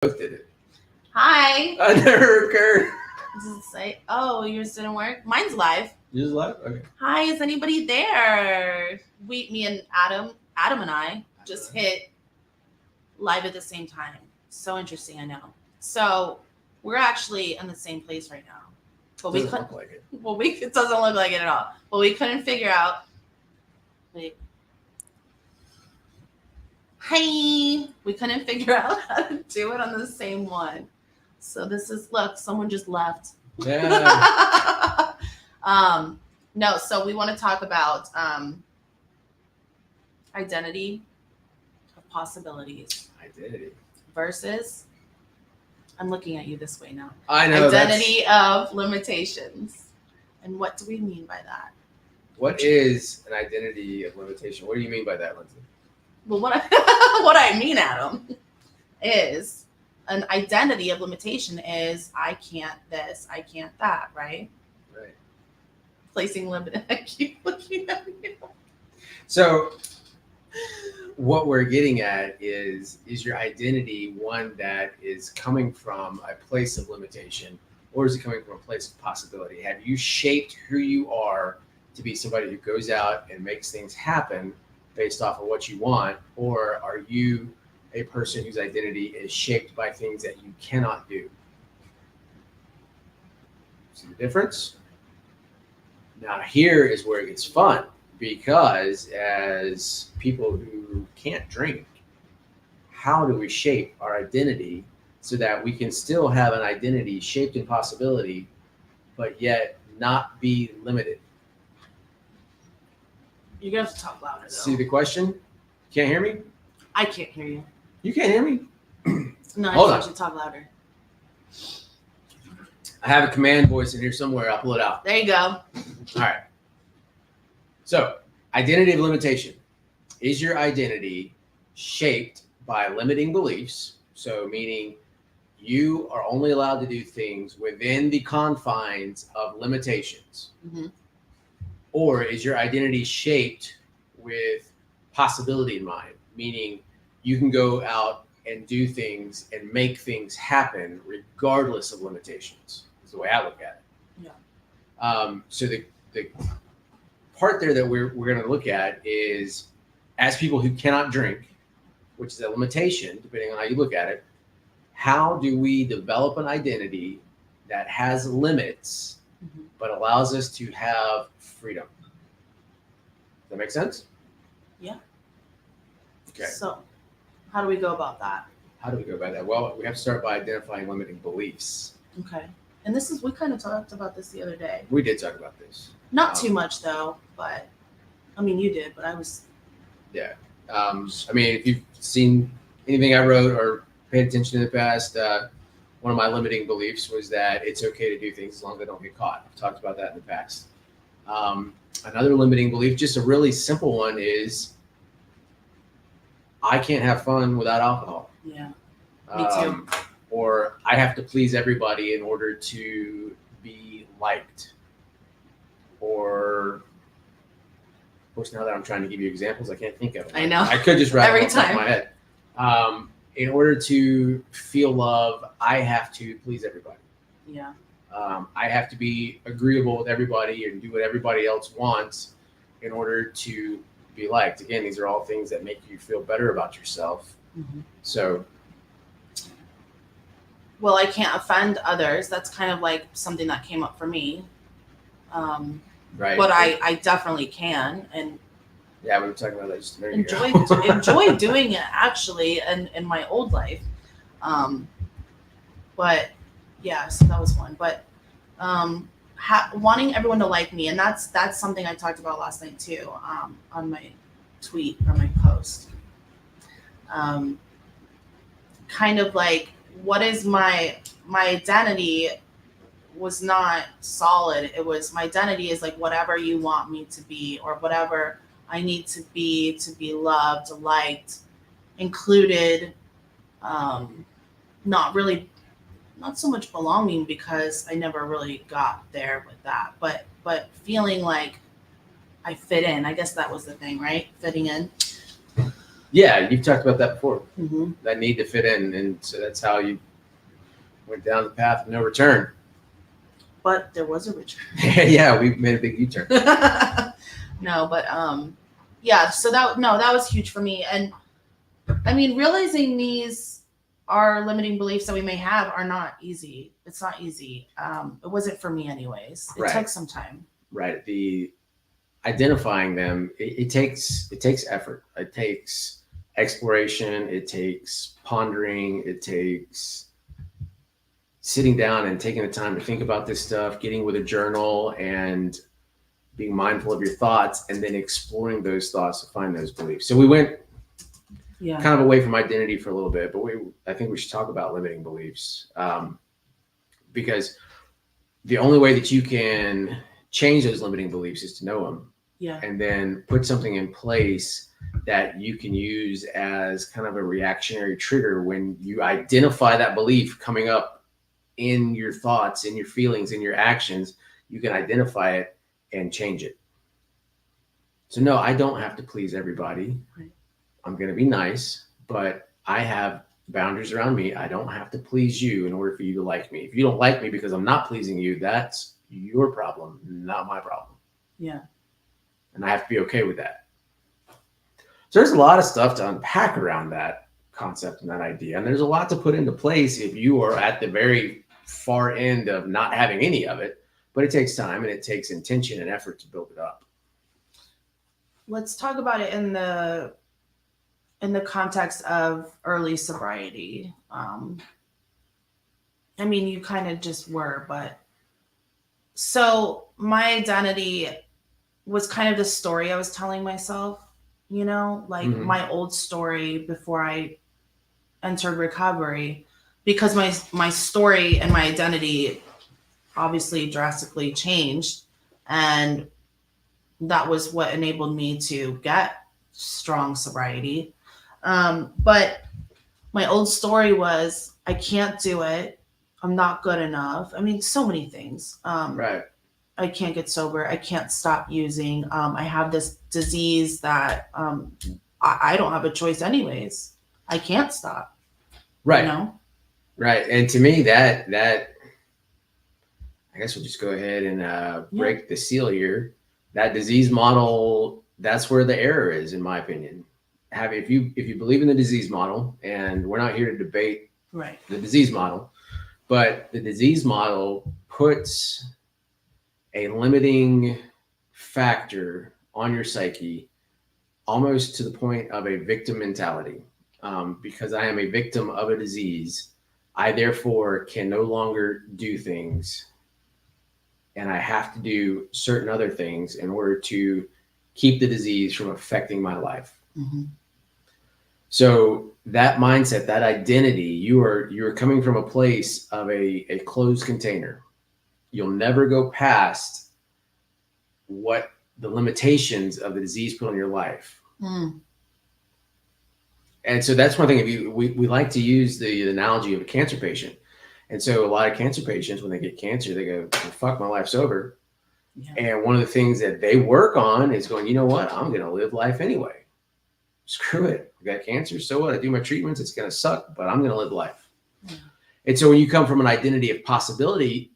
Both did it. Hi. I never occurred. Does it say? Oh, yours didn't work. Mine's live. Yours live? Okay. Hi, is anybody there? Me and Adam and I just hit live at the same time. So interesting, I know. So we're actually in the same place right now, but we Doesn't couldn't. look like it. Well, it doesn't look like it at all. But we couldn't figure out. Wait. Hi. We couldn't figure out how to do it on the same one. So this is look. Someone just left. Yeah. No, so we want to talk about identity of possibilities Identity. versus I'm looking at you this way now. I know. Identity of limitations. And what do we mean by that? What is an identity of limitation? What do you mean by that, Lindsay? Well, what I mean, Adam, is an identity of limitation is I can't this, I can't that, right? Right. Placing limit. I keep looking at you. So what we're getting at is your identity one that is coming from a place of limitation, or is it coming from a place of possibility? Have you shaped who you are to be somebody who goes out and makes things happen based off of what you want, or are you a person whose identity is shaped by things that you cannot do? See the difference? Now here is where it gets fun, because as people who can't drink, how do we shape our identity so that we can still have an identity shaped in possibility, but yet not be limited? You're gonna have to talk louder though. See the question? Can't hear me? I can't hear you. You can't hear me? No, Hold I on. just want you to talk louder. I have a command voice in here somewhere. I'll pull it out. There you go. All right. So, identity of limitation. Is your identity shaped by limiting beliefs? So, meaning you are only allowed to do things within the confines of limitations. Mm-hmm. Or is your identity shaped with possibility in mind? Meaning you can go out and do things and make things happen regardless of limitations, is the way I look at it. Yeah. So the part there that we're going to look at is, as people who cannot drink, which is a limitation, depending on how you look at it, how do we develop an identity that has limits, Mm-hmm. but allows us to have freedom? Does that make sense? Yeah. Okay. So, how do we go about that? How do we go about that? Well, we have to start by identifying limiting beliefs. Okay. And we kind of talked about this the other day. We did talk about this. Not too much though, but I mean you did, but I was. Yeah. I mean, if you've seen anything I wrote or paid attention in the past, one of my limiting beliefs was that it's okay to do things as long as I don't get caught. I've talked about that in the past. Another limiting belief, just a really simple one, is I can't have fun without alcohol. Yeah. Me too. Or I have to please everybody in order to be liked. Or, of course, now that I'm trying to give you examples, I can't think of them. I know. I could just rattle Every off the top of time. my head. In order to feel love, I have to please everybody. Yeah. I have to be agreeable with everybody and do what everybody else wants in order to be liked. Again, these are all things that make you feel better about yourself. Mm-hmm. So, well, I can't offend others. That's kind of like something that came up for me. right. But I definitely can and Yeah, we were talking about that just a minute ago. enjoy doing it actually in my old life. But yeah, so that was one. But wanting everyone to like me, and that's something I talked about last night too, on my tweet or my post. Kind of like, what is my identity was not solid. It was, my identity is like whatever you want me to be, or whatever I need to be loved, liked, included. Not so much belonging, because I never really got there with that, but feeling like I fit in. I guess that was the thing, right? Fitting in. Yeah, you've talked about that before. Mm-hmm. That need to fit in, and so that's how you went down the path of no return. But there was a return. Yeah, we made a big U-turn. No, but yeah. So that was huge for me, and I mean, realizing these are limiting beliefs that we may have are not easy. It's not easy. It wasn't for me, anyways. It Right. took some time. Right. The identifying them, it takes effort. It takes exploration. It takes pondering. It takes sitting down and taking the time to think about this stuff, getting with a journal and being mindful of your thoughts, and then exploring those thoughts to find those beliefs. So we went Yeah. kind of away from identity for a little bit, but I think we should talk about limiting beliefs, because the only way that you can change those limiting beliefs is to know them, Yeah. and then put something in place that you can use as kind of a reactionary trigger when you identify that belief coming up in your thoughts, in your feelings, in your actions. You can identify it and change it. So no, I don't have to please everybody. Right. I'm going to be nice, but I have boundaries around me. I don't have to please you in order for you to like me. If you don't like me because I'm not pleasing you, that's your problem, not my problem. Yeah. And I have to be okay with that. So there's a lot of stuff to unpack around that concept and that idea. And there's a lot to put into place if you are at the very far end of not having any of it. But it takes time and it takes intention and effort to build it up. Let's talk about it in the context of early sobriety. I mean, you kind of just were, but so my identity was kind of the story I was telling myself, like Mhm. my old story before I entered recovery, because my story and my identity obviously drastically changed, and that was what enabled me to get strong sobriety. But my old story was, I can't do it. I'm not good enough. I mean, so many things. Right. I can't get sober. I can't stop using. I have this disease that I don't have a choice anyways. I can't stop. Right. You know? Right. And to me, that I guess we'll just go ahead and break the seal here. That disease model, that's where the error is, in my opinion. If you believe in the disease model, and we're not here to debate Right. the disease model, but the disease model puts a limiting factor on your psyche almost to the point of a victim mentality. Because I am a victim of a disease, I therefore can no longer do things, and I have to do certain other things in order to keep the disease from affecting my life. Mm-hmm. So that mindset, that identity, you're coming from a place of a closed container. You'll never go past what the limitations of the disease put on your life. Mm. And so that's one thing. We like to use the analogy of a cancer patient. And so a lot of cancer patients, when they get cancer, they go, well, fuck, my life's over. Yeah. And one of the things that they work on is going, you know what? I'm going to live life anyway. Screw it. I got cancer. So what? I do my treatments. It's going to suck, but I'm going to live life. Yeah. And so when you come from an identity of possibility,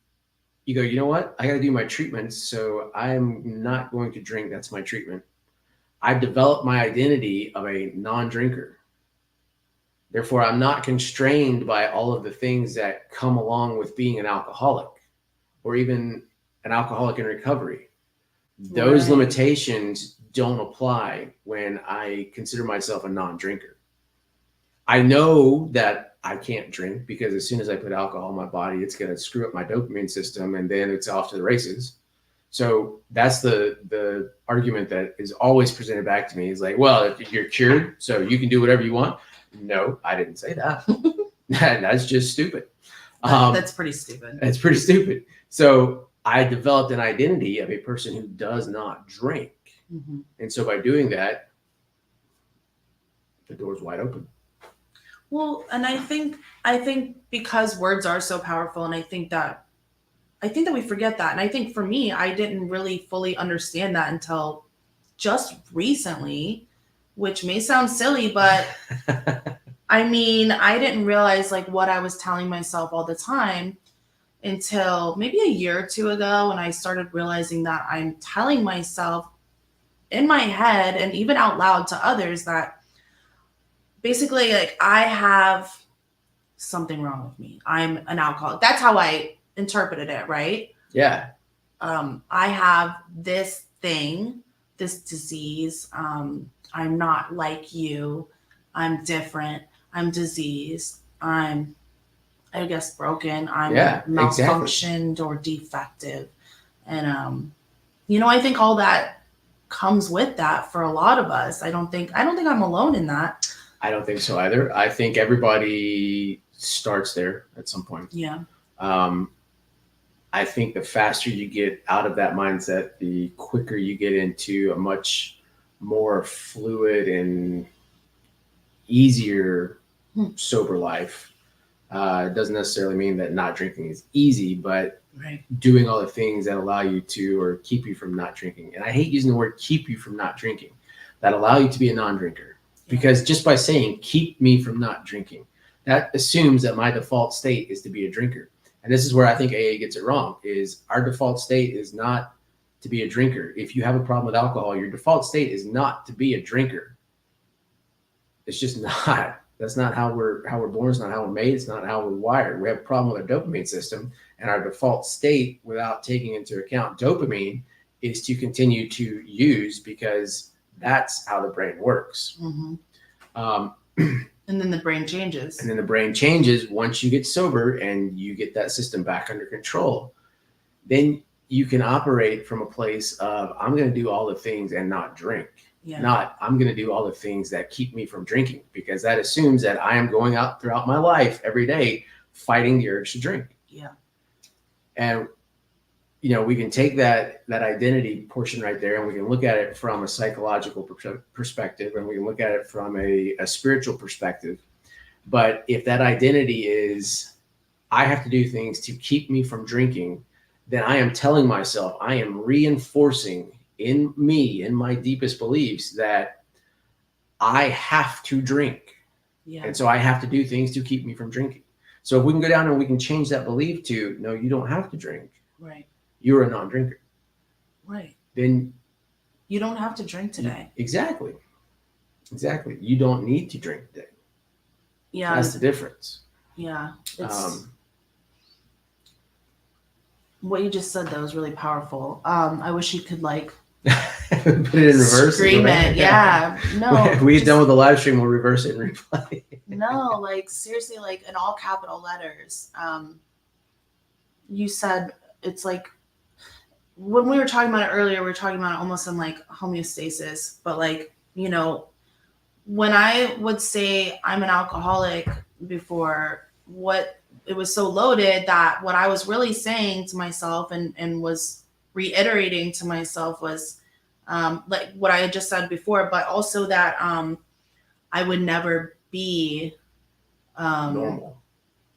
you go, you know what? I got to do my treatments. So I'm not going to drink. That's my treatment. I've developed my identity of a non-drinker. Therefore, I'm not constrained by all of the things that come along with being an alcoholic or even an alcoholic in recovery. Those Right. limitations don't apply when I consider myself a non-drinker. I know that I can't drink because as soon as I put alcohol in my body, it's going to screw up my dopamine system and then it's off to the races. So that's the argument that is always presented back to me is like, well, if you're cured, so you can do whatever you want. No, I didn't say that. That's just stupid. That's pretty stupid. It's pretty stupid. So I developed an identity of a person who does not drink. Mm-hmm. And so by doing that, the door's wide open. Well, and I think because words are so powerful, and I think that we forget that. And I think for me, I didn't really fully understand that until just recently. which may sound silly, but I mean, I didn't realize like what I was telling myself all the time until maybe a year or two ago when I started realizing that I'm telling myself in my head and even out loud to others that basically like I have something wrong with me. I'm an alcoholic. That's how I interpreted it, right? Yeah. I have this thing, this disease. I'm not like you. I'm different. I'm diseased. I'm, I guess, broken. I'm Yeah, exactly. malfunctioned or defective. And, I think all that comes with that for a lot of us. I don't think I'm alone in that. I don't think so either. I think everybody starts there at some point. Yeah. I think the faster you get out of that mindset, the quicker you get into a much more fluid and easier sober life. It doesn't necessarily mean that not drinking is easy, but Right. doing all the things that allow you to or keep you from not drinking. And I hate using the word keep you from not drinking, that allow you to be a non-drinker. Because just by saying keep me from not drinking, that assumes that my default state is to be a drinker. And this is where I think AA gets it wrong, is our default state is not to be a drinker. If you have a problem with alcohol, your default state is not to be a drinker. It's just not. That's not how we're born. It's not how we're made. It's not how we're wired. We have a problem with our dopamine system, and our default state, without taking into account dopamine, is to continue to use, because that's how the brain works. Mm-hmm. Um, And then the brain changes. And then the brain changes once you get sober and you get that system back under control. Then you can operate from a place of, I'm going to do all the things and not drink. Yeah. Not, I'm going to do all the things that keep me from drinking, because that assumes that I am going out throughout my life every day fighting the urge to drink. Yeah. And, we can take that identity portion right there, and we can look at it from a psychological perspective, and we can look at it from a spiritual perspective. But if that identity is, I have to do things to keep me from drinking, then I am telling myself, I am reinforcing in me, in my deepest beliefs, that I have to drink. Yeah. And so I have to do things to keep me from drinking. So if we can go down and we can change that belief to, no, you don't have to drink. Right. You're a non-drinker. Right. Then you don't have to drink today. Exactly. You don't need to drink today. Yeah. That's the difference. Yeah. What you just said, though, was really powerful. I wish you could put it in reverse. Scream it. Yeah. No. We're done with the live stream. We'll reverse it and replay. No, seriously, in all capital letters. You said it's like, when we were talking about it earlier, we were talking about it almost in homeostasis, but when I would say I'm an alcoholic before, it was so loaded that what I was really saying to myself and was reiterating to myself was what I had just said before, but also that I would never be normal.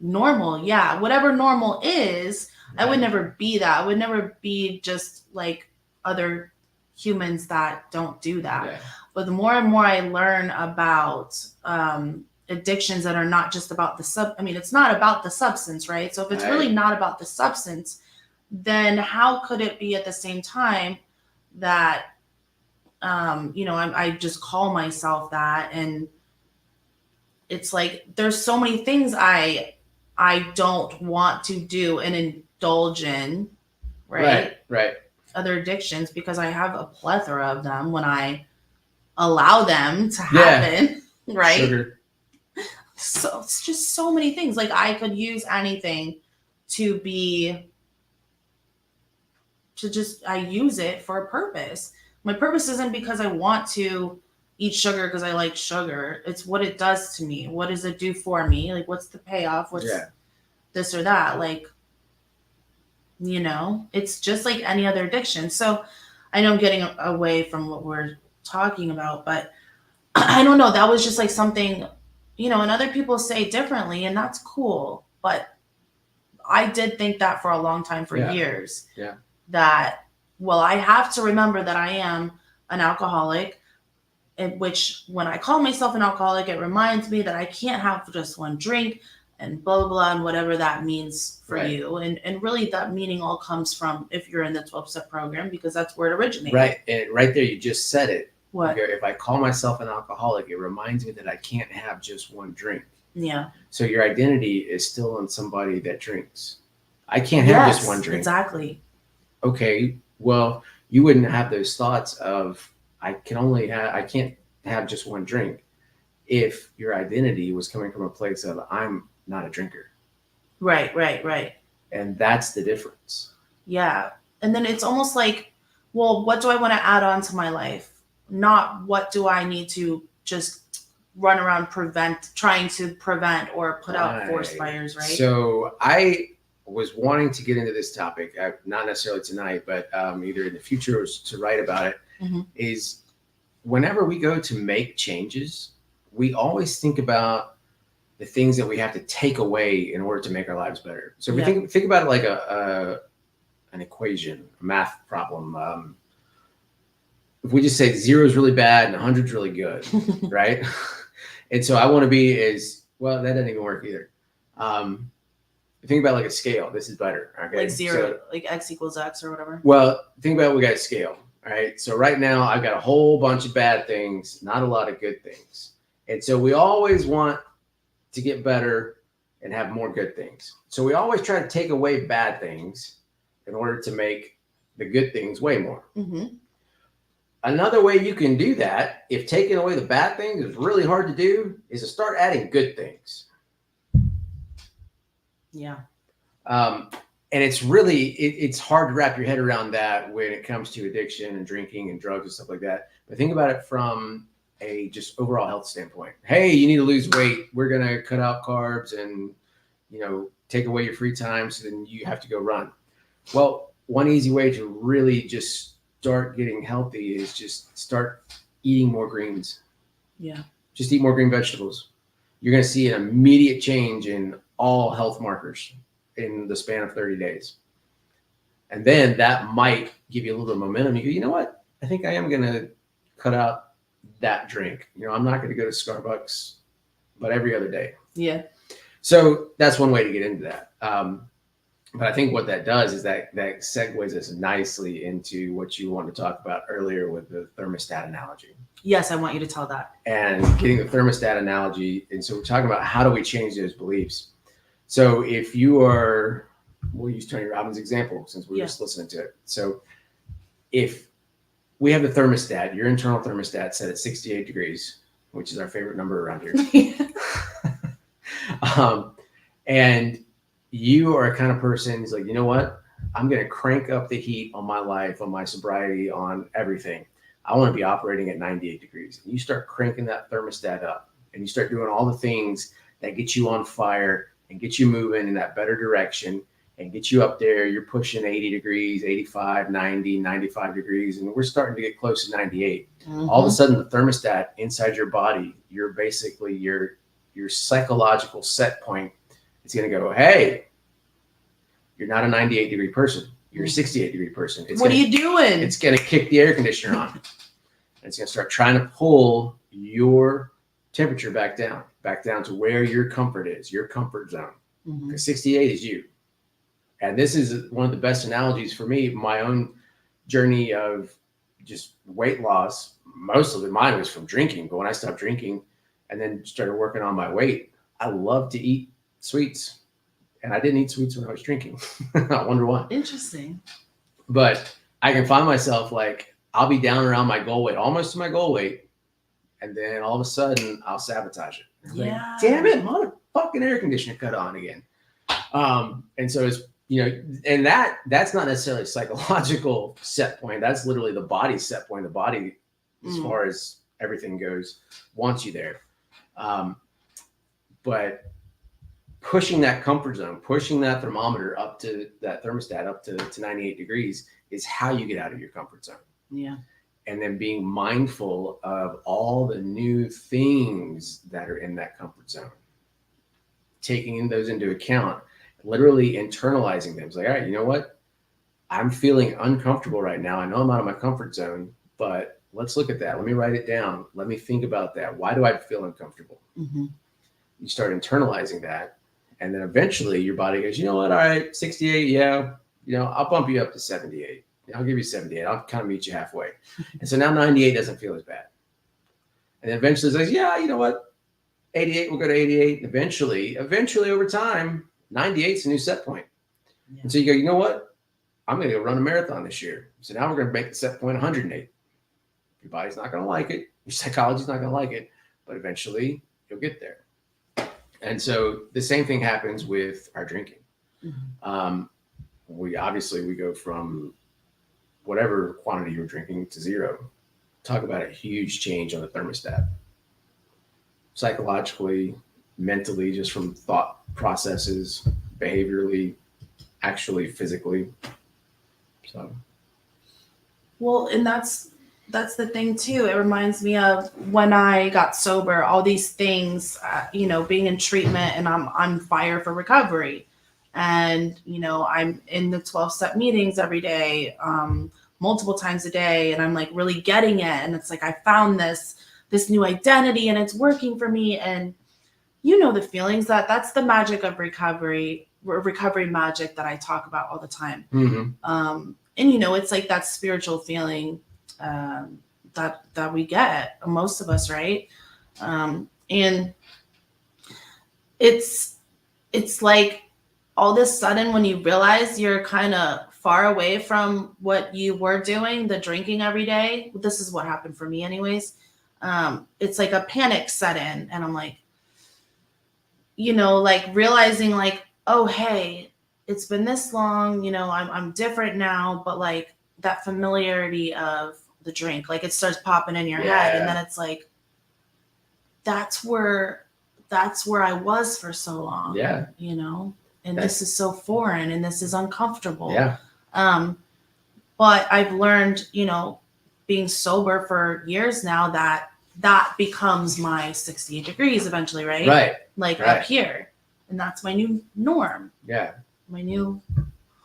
Yeah. Whatever normal is, I would never be that. I would never be just like other humans that don't do that. Yeah. But the more and more I learn about addictions that are not just about it's not about the substance, right? So if it's really not about the substance, then how could it be at the same time that, I just call myself that, and it's like, there's so many things I don't want to do and indulge in, right? Right. Other addictions, because I have a plethora of them when I allow them to happen, right? Sugar. So it's just so many things. I could use anything I use it for a purpose. My purpose isn't because I want to eat sugar because I like sugar. It's what it does to me. What does it do for me? What's the payoff? What's this or that? It's just like any other addiction. So I know I'm getting away from what we're talking about, but I don't know. That was just something, and other people say differently, and that's cool. But I did think that for a long time, for years. Yeah. That, well, I have to remember that I am an alcoholic. in which when I call myself an alcoholic, it reminds me that I can't have just one drink and blah, blah, blah, and whatever that means for Right. you. And really that meaning all comes from if you're in the 12-step program, because that's where it originated. Right. And right there, you just said it. What? If I call myself an alcoholic, it reminds me that I can't have just one drink. Yeah. So your identity is still in somebody that drinks. I can't have just one drink. Exactly. Okay, well, you wouldn't have those thoughts of I can't have just one drink if your identity was coming from a place of I'm not a drinker. Right, right, right. And that's the difference. Yeah. And then it's almost like, well, what do I want to add on to my life? Not what do I need to just run around trying to prevent or put out forest fires, right? So I was wanting to get into this topic, not necessarily tonight, but either in the future or to write about it, is whenever we go to make changes, we always think about the things that we have to take away in order to make our lives better. So we think about it like an equation, a math problem. If we just say 0 is really bad and 100 is really good, right? And so I want to be well, that doesn't even work either. Think about like a scale. This is better. Okay. Like 0, like X equals X or whatever. Well, think about we got a scale. All right. So right now I've got a whole bunch of bad things, not a lot of good things. And so we always want to get better and have more good things. So we always try to take away bad things in order to make the good things way more. Another way you can do that, if taking away the bad things is really hard to do, is to start adding good things. Yeah. And it's really, it's hard to wrap your head around that when it comes to addiction and drinking and drugs and stuff like that. But think about it from a just overall health standpoint. Hey, you need to lose weight. We're going to cut out carbs and, take away your free time. So then you have to go run. Well, one easy way to really just start getting healthy is just start eating more greens. Yeah. Just eat more green vegetables. You're going to see an immediate change in all health markers in the span of 30 days. And then that might give you a little bit of momentum. You go, you know what? I think I am going to cut out that drink. I'm not going to go to Starbucks, but every other day. Yeah. So that's one way to get into that. But I think what that does is that segues us nicely into what you wanted to talk about earlier with the thermostat analogy. Yes, I want you to tell that. And getting the thermostat analogy. And so we're talking about how do we change those beliefs? So if we'll use Tony Robbins' example since we're just listening to it. So if we have the thermostat, your internal thermostat set at 68 degrees, which is our favorite number around here. And you are a kind of person who's like, you know what? I'm going to crank up the heat on my life, on my sobriety, on everything. I want to be operating at 98 degrees. And you start cranking that thermostat up and you start doing all the things that get you on fire and get you moving in that better direction and get you up there. You're pushing 80 degrees, 85, 90, 95 degrees. And we're starting to get close to 98. All of a sudden the thermostat inside your body, you're basically your psychological set point. It's going to go, hey, you're not a 98 degree person. You're a 68 degree person. What are you doing? It's going to kick the air conditioner on. And it's going to start trying to pull your temperature back down to where your comfort is, your comfort zone. Because 68 is you. And this is one of the best analogies for me, my own journey of just weight loss. Most of mine was from drinking. But when I stopped drinking and then started working on my weight, I love to eat sweets. And I didn't eat sweets when I was drinking. I wonder why. Interesting. But I can find myself like, I'll be down around my goal weight, almost to my goal weight. And then all of a sudden I'll sabotage it. Yeah. Like, damn it, motherfucking air conditioner cut on again. And so it's, and that's not necessarily a psychological set point. That's literally the body's set point. The body, as far as everything goes, wants you there. But pushing that comfort zone, pushing that thermometer up to that thermostat up to 98 degrees is how you get out of your comfort zone. Yeah. And then being mindful of all the new things that are in that comfort zone, taking those into account, literally internalizing them. It's like, all right, you know what? I'm feeling uncomfortable right now. I know I'm out of my comfort zone, but let's look at that. Let me write it down. Let me think about that. Why do I feel uncomfortable? Mm-hmm. You start internalizing that. And then eventually your body goes, you know what? All right, 68. Yeah. I'll bump you up to 78. I'll give you 78. I'll kind of meet you halfway. And so now 98 doesn't feel as bad. And then eventually it's like, yeah, you know what? 88, we'll go to 88. Eventually over time, 98 is a new set point. Yeah. And so you go, you know what? I'm going to go run a marathon this year. So now we're going to make the set point 108. Your body's not going to like it. Your psychology's not going to like it. But eventually you'll get there. And so the same thing happens with our drinking. Mm-hmm. We go from whatever quantity you're drinking to zero. Talk about a huge change on the thermostat. Psychologically, mentally, just from thought processes, behaviorally, actually physically. So. Well, and that's the thing too. It reminds me of when I got sober, all these things, being in treatment, and I'm fire for recovery. And, I'm in the 12-step meetings every day, multiple times a day. And I'm like really getting it. And it's like, I found this new identity and it's working for me. And the feelings that's the magic of recovery magic that I talk about all the time. Mm-hmm. And, it's like that spiritual feeling that we get, most of us, right? And it's like all of a sudden when you realize you're kind of far away from what you were doing, the drinking every day. This is what happened for me anyways. It's like a panic set in, and I'm like, like realizing like, oh, hey, it's been this long, I'm different now, but like that familiarity of the drink, like it starts popping in your head, and then it's like, that's where I was for so long. Yeah. And this is so foreign and this is uncomfortable. Yeah. But I've learned, being sober for years now, that becomes my 68 degrees eventually, right? Right. Like up here. And that's my new norm. Yeah. My new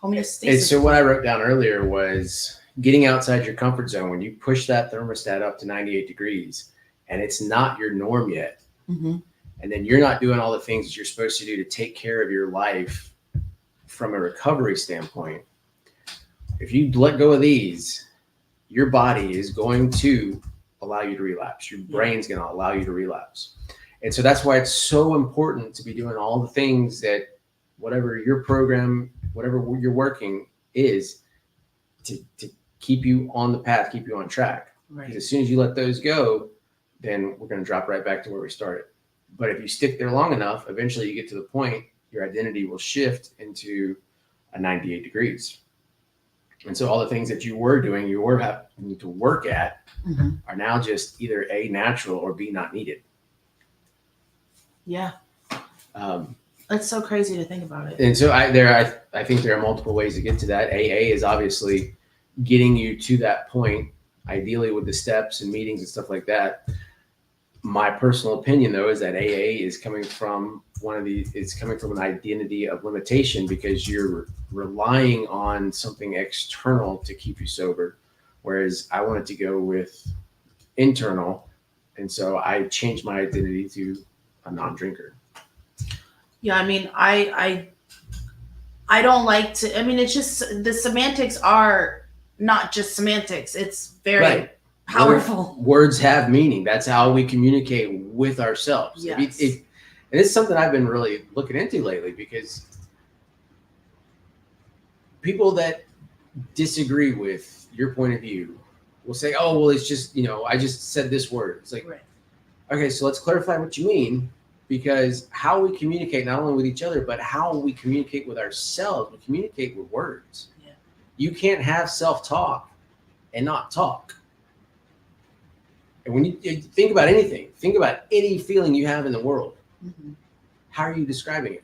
homeostasis. And so what I wrote down earlier was getting outside your comfort zone. When you push that thermostat up to 98 degrees and it's not your norm yet, mm-hmm. and then you're not doing all the things that you're supposed to do to take care of your life from a recovery standpoint, if you let go of these, your body is going to allow you to relapse. Your brain's going to allow you to relapse. And so that's why it's so important to be doing all the things that whatever your program, whatever you're working is to keep you on the path, keep you on track. Right. Because as soon as you let those go, then we're going to drop right back to where we started. But if you stick there long enough, eventually you get to the point, your identity will shift into a 98 degrees. And so all the things that you were doing, you were having to work at, mm-hmm. are now just either A, natural, or B, not needed. Yeah. It's so crazy to think about it. And so I think there are multiple ways to get to that. AA is obviously getting you to that point, ideally with the steps and meetings and stuff like that. My personal opinion, though, is that AA is coming from it's coming from an identity of limitation because you're relying on something external to keep you sober. Whereas I wanted to go with internal. And so I changed my identity to a non-drinker. Yeah. I mean, I don't like to, it's just, the semantics are not just semantics. It's very powerful. Words have meaning. That's how we communicate with ourselves. Yes. And it's something I've been really looking into lately because people that disagree with your point of view will say, oh, well, it's just, I just said this word. It's like, right. Okay, so let's clarify what you mean, because how we communicate, not only with each other, but how we communicate with ourselves, we communicate with words. Yeah. You can't have self-talk and not talk. And when you think about anything, think about any feeling you have in the world. Mm-hmm. How are you describing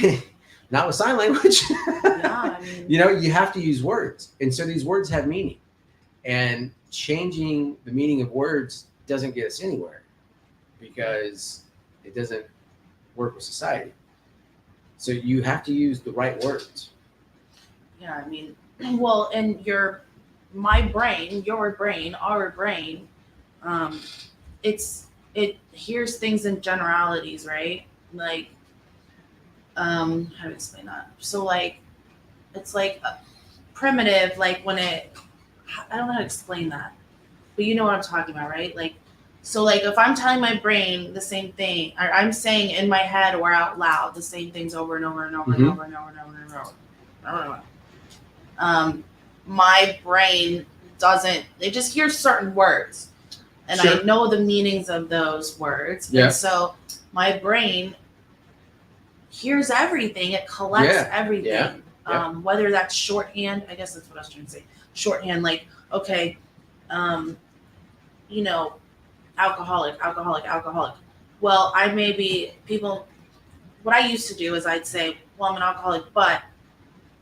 it? Not with sign language. Yeah, you have to use words. And so these words have meaning. And changing the meaning of words doesn't get us anywhere because it doesn't work with society. So you have to use the right words. Yeah, well, and my brain, your brain, our brain, um, it hears things in generalities, right? Like, how to explain that? So like, it's like a primitive, like when I don't know how to explain that, but you know what I'm talking about, right? Like, so like if I'm telling my brain the same thing, or I'm saying in my head or out loud the same things over and over and over and Mhm. over and over and over and over. And over. My brain doesn't. It just hears certain words, and I Sure. know the meanings of those words. Yeah. And so my brain hears everything. It collects Yeah. everything. Yeah. Yeah. Whether that's shorthand, I guess that's what I was trying to say. Shorthand, like, okay, um, you know, alcoholic, alcoholic, alcoholic. Well, I may be people. What I used to do is I'd say, well, I'm an alcoholic, but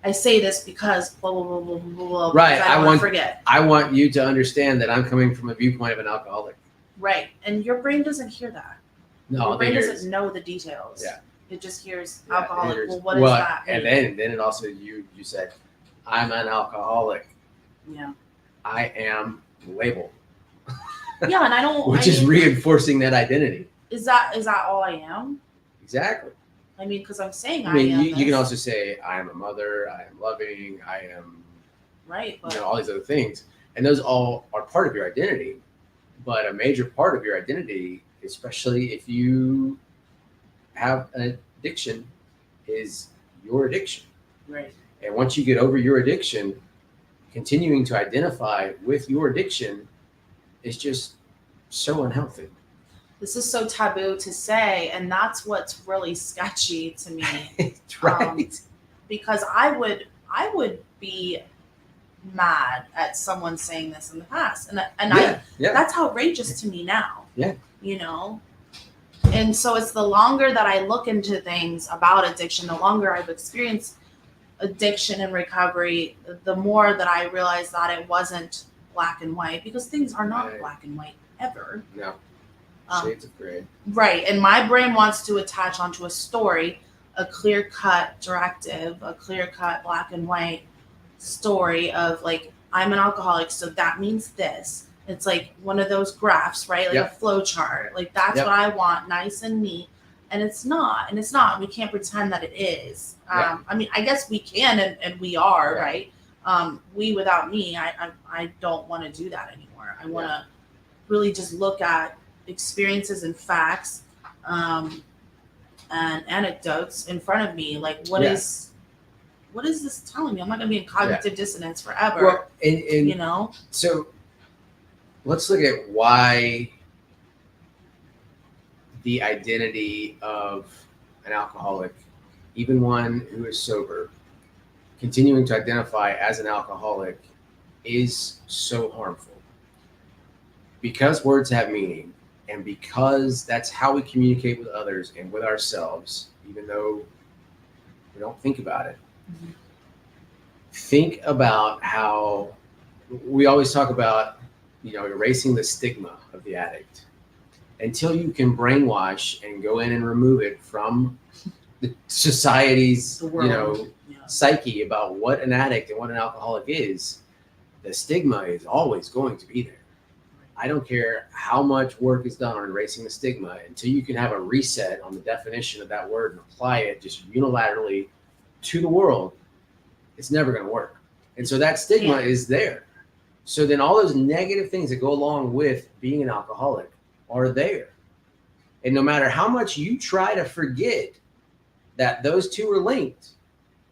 I say this because blah blah blah blah blah blah. Right. I don't want to forget. I want you to understand that I'm coming from a viewpoint of an alcoholic. Right, and your brain doesn't hear that. No, Your brain doesn't know the details. Yeah. It just hears Yeah, alcoholic. it Well, is- what is that? And then it also you said, I'm an alcoholic. Yeah. I am label, Yeah, and I don't. which is reinforcing that identity. Is that all I am? Exactly. I mean, because I'm saying I mean, am. you can also say, I am a mother, I am loving, I am, right, but all these other things. And those all are part of your identity. But a major part of your identity, especially if you have an addiction, is your addiction. right. And once you get over your addiction, continuing to identify with your addiction is just so unhealthy. This is so taboo to say, and that's what's really sketchy to me. Right. Because I would be mad at someone saying this in the past, and Yeah. that's outrageous to me now. Yeah. You know? And so it's the longer that I look into things about addiction, the longer I've experienced addiction and recovery, the more that I realize that it wasn't black and white, because things are not Right. black and white ever. No. Um, Shades of gray. Right. And my brain wants to attach onto a story a clear cut directive, a clear cut black and white story of like, I'm an alcoholic, so that means this. It's like one of those graphs, right? Like Yep. a flow chart. Like that's Yep. what I want, nice and neat. And it's not. And it's not. We can't pretend that it is. Yeah. I mean, I guess we can, and we are, Yeah. right? We without me, I don't want to do that anymore. I want to really just look at experiences and facts, and anecdotes in front of me. Like, what is this telling me? I'm not going to be in cognitive dissonance forever. Well, and you know? so let's look at why the identity of an alcoholic, even one who is sober, continuing to identify as an alcoholic is so harmful. Because words have meaning, and because that's how we communicate with others and with ourselves, even though we don't think about it. Mhm. Think about how we always talk about, erasing the stigma of the addict. Until you can brainwash and go in and remove it from the society's, The world. Yeah. psyche about what an addict and what an alcoholic is, the stigma is always going to be there. I don't care how much work is done on erasing the stigma, until you can have a reset on the definition of that word and apply it just unilaterally to the world, it's never going to work. And so that stigma is there. So then all those negative things that go along with being an alcoholic are there. And no matter how much you try to forget that those two are linked,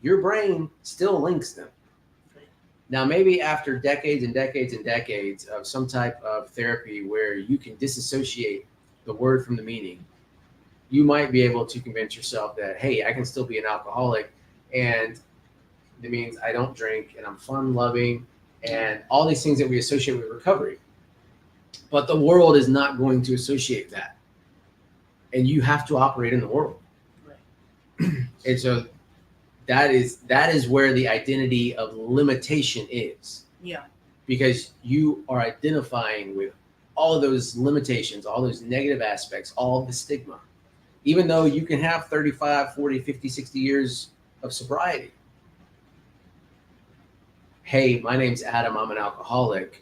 your brain still links them. Now, maybe after decades and decades and decades of some type of therapy where you can disassociate the word from the meaning, you might be able to convince yourself that, hey, I can still be an alcoholic, and it means I don't drink, and I'm fun loving, and all these things that we associate with recovery. But the world is not going to associate that. And you have to operate in the world. Right. And so that is where the identity of limitation is. Yeah. Because you are identifying with all of those limitations, all those negative aspects, all of the stigma. Even though you can have 35, 40, 50, 60 years of sobriety. hey, my name's Adam, I'm an alcoholic,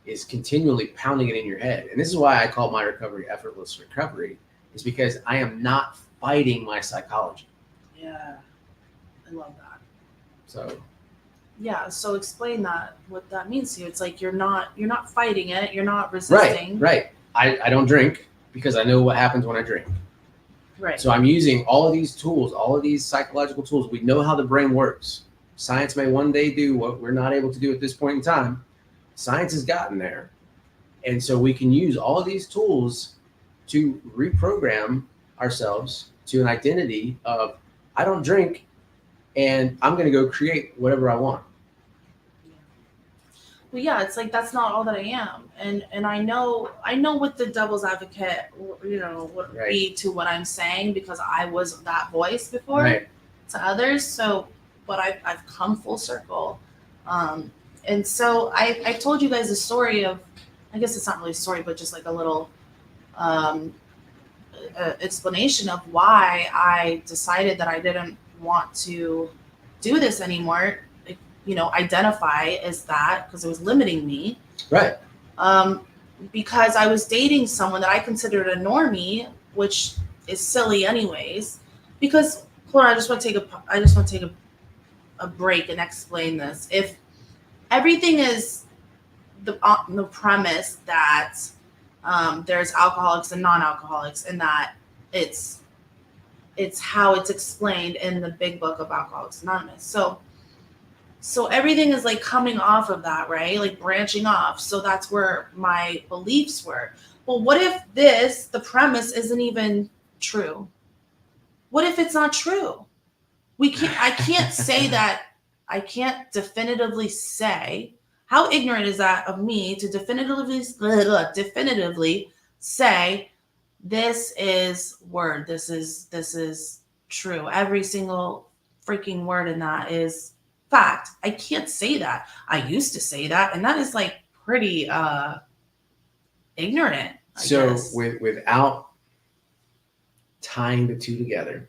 is continually pounding it in your head. And this is why I call my recovery effortless recovery, is because I am not fighting my psychology. Yeah, I love that. So Yeah, so explain that, what that means to you. It's like you're not fighting it, you're not resisting. right. I don't drink because I know what happens when I drink. Right. So I'm using all of these tools, all of these psychological tools. We know how the brain works. Science may one day do what we're not able to do at this point in time. Science has gotten there. And so we can use all of these tools to reprogram ourselves to an identity of, I don't drink and I'm going to go create whatever I want. Well, yeah, it's like that's not all that I am, and I know what the devil's advocate, would Right. be to what I'm saying, because I was that voice before Right. to others. So, but I've come full circle, and so I told you guys a story of, I guess it's not really a story, but just like a little explanation of why I decided that I didn't want to do this anymore. Identify as that, because it was limiting me. Right. Because I was dating someone that I considered a normie, which is silly anyways. Because hold on, I just want to take a break and explain this. If everything is the premise that there's alcoholics and non-alcoholics, and that it's how it's explained in the big book of Alcoholics Anonymous. So everything is like coming off of that, right? Like branching off. So that's where my beliefs were. Well, what if the premise isn't even true? What if it's not true? I can't say that. I can't definitively say. How ignorant is that of me to definitively say this is word. This is true. Every single freaking word in that is fact. I can't say that. I used to say that, and that is like pretty ignorant, I guess. Without tying the two together,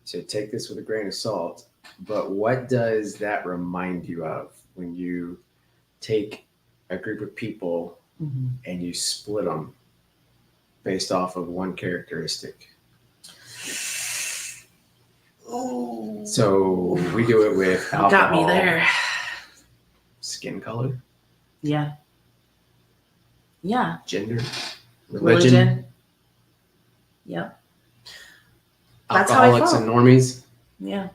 so take this with a grain of salt, but what does that remind you of when you take a group of people and you split them based off of one characteristic? Oh. So we do it with alcohol. Got me there. Skin color. Yeah. Yeah. Gender. Religion. Yep. That's how I Alcoholics felt. and normies. Yeah.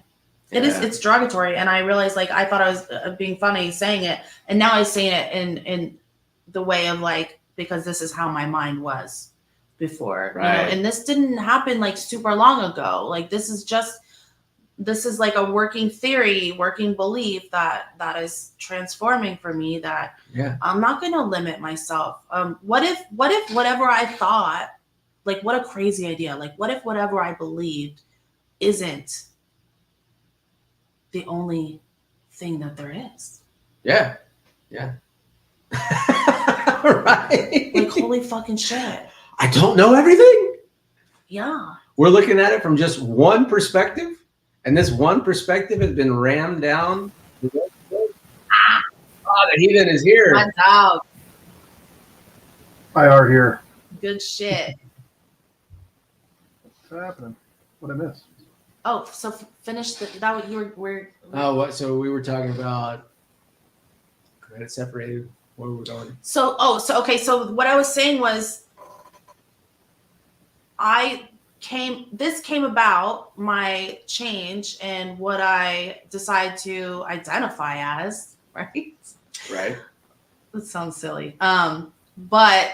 It's derogatory, and I realized, like, I thought I was being funny saying it, and now I say it in the way of, like, because this is how my mind was before. Right. And this didn't happen like super long ago. Like, this is like a working theory, working belief that is transforming for me, that I'm not going to limit myself. What if whatever I thought, like, what a crazy idea. Like, what if whatever I believed isn't the only thing that there is? Yeah. Right. Like, holy fucking shit. I don't know everything. Yeah. We're looking at it from just one perspective, and this one perspective has been rammed down. The heathen is here. What's out? I are here. Good shit. What's happening? What I missed? Oh, so finish that what you were. Oh, what? So we were talking about credit separated. Where were we going? So what I was saying was, this came about, my change and what I decide to identify as, right? Right. That sounds silly. But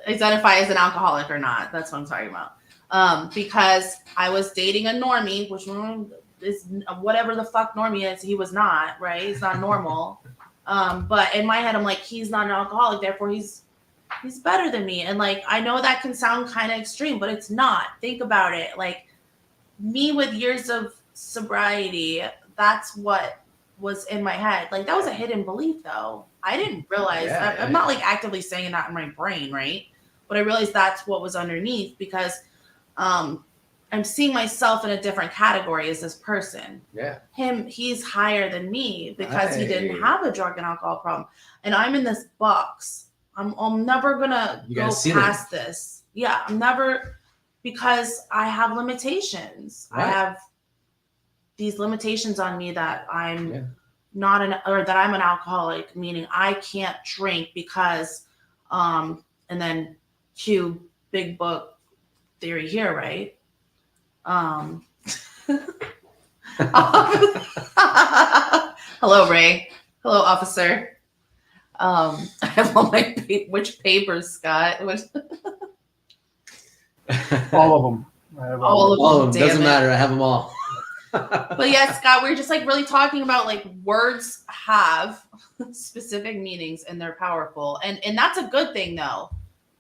identify as an alcoholic or not. That's what I'm talking about. Because I was dating a normie, which is whatever the fuck normie is, he was not, right? He's not normal. But in my head, I'm like, he's not an alcoholic, therefore he's better than me. And like, I know that can sound kind of extreme, but it's not. Think about it. Like, me with years of sobriety, that's what was in my head. Like, that was a hidden belief, though. I didn't realize. I'm not like actively saying that in my brain, right? But I realized that's what was underneath, because I'm seeing myself in a different category as this person. Yeah. He's higher than me because he didn't Right. have a drug and alcohol problem, and I'm in this box. I'm never gonna You got go a ceiling. past this. Yeah, I'm never, because I have limitations. I Right. have these limitations on me that I'm Yeah. not an, or that I'm an alcoholic, meaning I can't drink because, and then cue big book theory here, right? Hello, Ray. Hello, officer. I have all my which papers, Scott? Which, All of them. I have All of All of them. Damn Doesn't it. matter. I have them all. but yeah, Scott, we're just like really talking about like words have specific meanings and they're powerful, and that's a good thing though.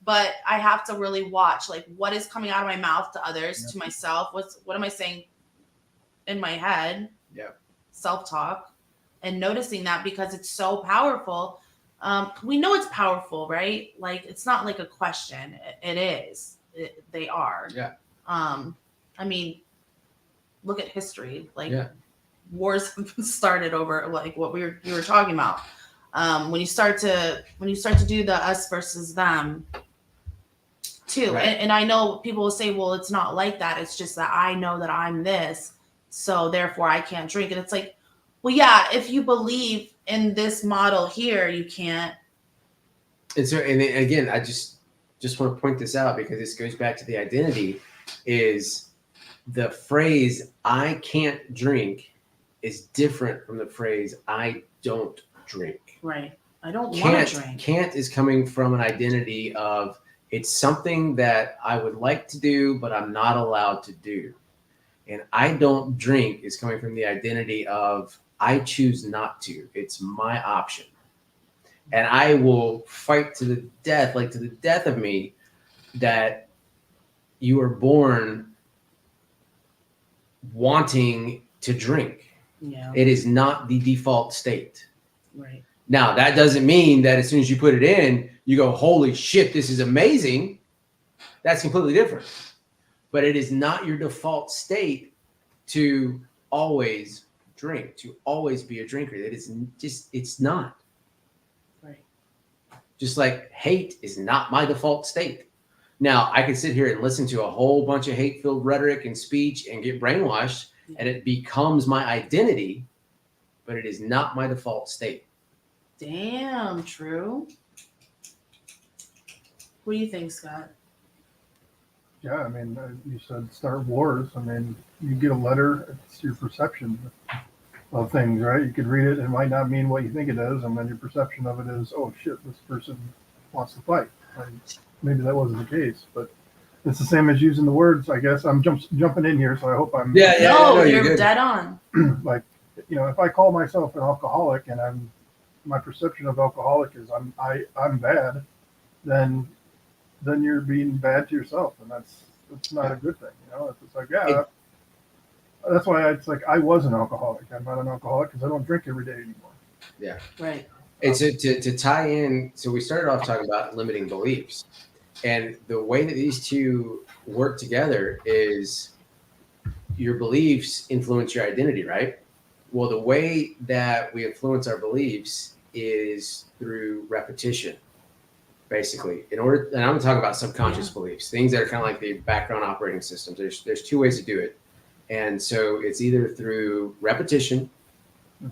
But I have to really watch like what is coming out of my mouth to others, to myself. What am I saying in my head? Yeah. Self-talk, and noticing that because it's so powerful. We know it's powerful, right? Like it's not like a question. It is. They are. Yeah. I mean, look at history. Like Yeah. wars have been started over like what you were talking about. When you start to do the us versus them too. Right. And I know people will say, well, it's not like that. It's just that I know that I'm this, so therefore I can't drink. And it's like, well, yeah, if you believe in this model here, you can't. And so, and then again, I just want to point this out because this goes back to the identity. Is the phrase "I can't drink" is different from the phrase "I don't drink." Right. I don't want to drink. Can't is coming from an identity of it's something that I would like to do, but I'm not allowed to do. And I don't drink is coming from the identity of I choose not to. It's my option. And I will fight to the death, like to the death of me, that you were born wanting to drink. Yeah. It is not the default state. Right. Now, that doesn't mean that as soon as you put it in, you go, holy shit, this is amazing. That's completely different. But it is not your default state to always drink, to always be a drinker. That is just, it's not. Right. Just like hate is not my default state. Now, I can sit here and listen to a whole bunch of hate-filled rhetoric and speech and get brainwashed, and it becomes my identity, but it is not my default state. Damn, true. What do you think, Scott? Yeah, I mean, you said start wars. I mean, you get a letter, it's your perception of things, right? You could read it, it might not mean what you think it does, and then your perception of it is, oh shit, this person wants to fight. And maybe that wasn't the case, but it's the same as using the words, I guess. I'm jumping in here, so I hope I'm No, you're you're good. dead on. like, you know, if I call myself an alcoholic and my perception of alcoholic is I'm bad, then you're being bad to yourself, and that's not a good thing, you know. It's like, yeah, that's why it's like I was an alcoholic. I'm not an alcoholic because I don't drink every day anymore. Yeah. Right. And so to tie in, so we started off talking about limiting beliefs. And the way that these two work together is your beliefs influence your identity, right? Well, the way that we influence our beliefs is through repetition, basically. And I'm going to talk about subconscious beliefs, things that are kind of like the background operating systems. There's two ways to do it. And so it's either through repetition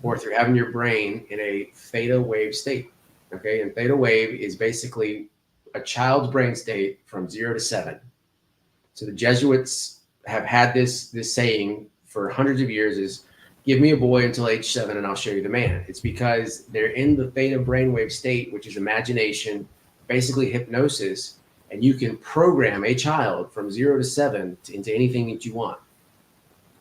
or through having your brain in a theta wave state. Okay. And theta wave is basically a child's brain state from 0 to 7. So the Jesuits have had this saying for hundreds of years is give me a boy until age 7 and I'll show you the man. It's because they're in the theta brainwave state, which is imagination, basically hypnosis, and you can program a child from 0 to 7 into anything that you want.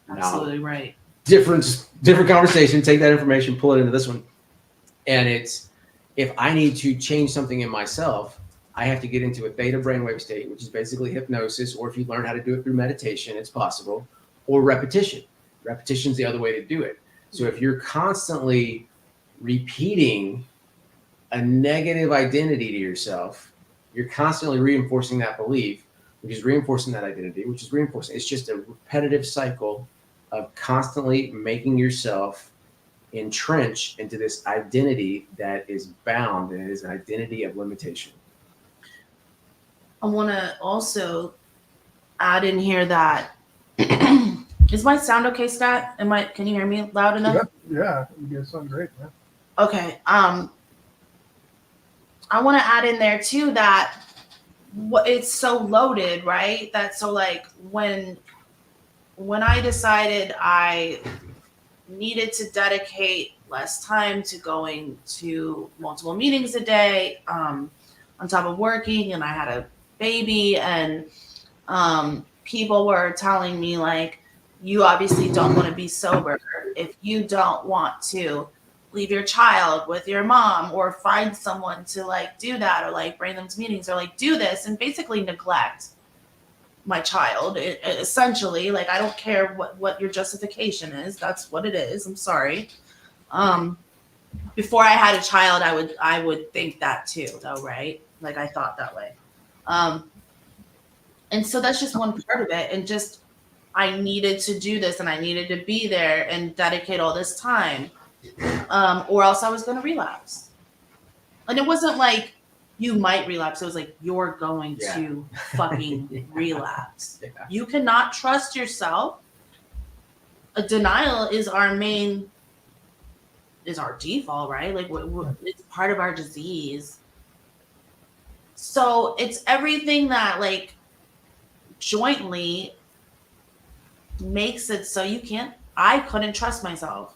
Absolutely right. Different conversation. Take that information, pull it into this one. And it's, if I need to change something in myself, I have to get into a theta brainwave state, which is basically hypnosis, or if you learn how to do it through meditation, it's possible, or repetition. Repetition is the other way to do it. So if you're constantly repeating a negative identity to yourself, you're constantly reinforcing that belief. which is reinforcing that identity, which is reinforcing. It's just a repetitive cycle of constantly making yourself entrench into this identity that is bound and is an identity of limitation. I want to also add in here that is my sound okay, Scott? Can you hear me loud enough? Yeah, you guys sound great, man. Okay. I want to add in there too that it's so loaded, right? That so like when I decided I needed to dedicate less time to going to multiple meetings a day, on top of working, and I had a baby, and people were telling me like, you obviously don't want to be sober if you don't want to leave your child with your mom or find someone to like do that or like bring them to meetings or like do this and basically neglect my child. Essentially, like, I don't care what your justification is. That's what it is. I'm sorry. Before I had a child, I would think that too, though, right? Like, I thought that way. And so that's just one part of it. And just, I needed to do this and I needed to be there and dedicate all this time. Or else I was going to relapse. And it wasn't like you might relapse. It was like, you're going to fucking relapse. Yeah. You cannot trust yourself. A denial is our default, right? Like, it's part of our disease. So it's everything that like jointly makes it so I couldn't trust myself.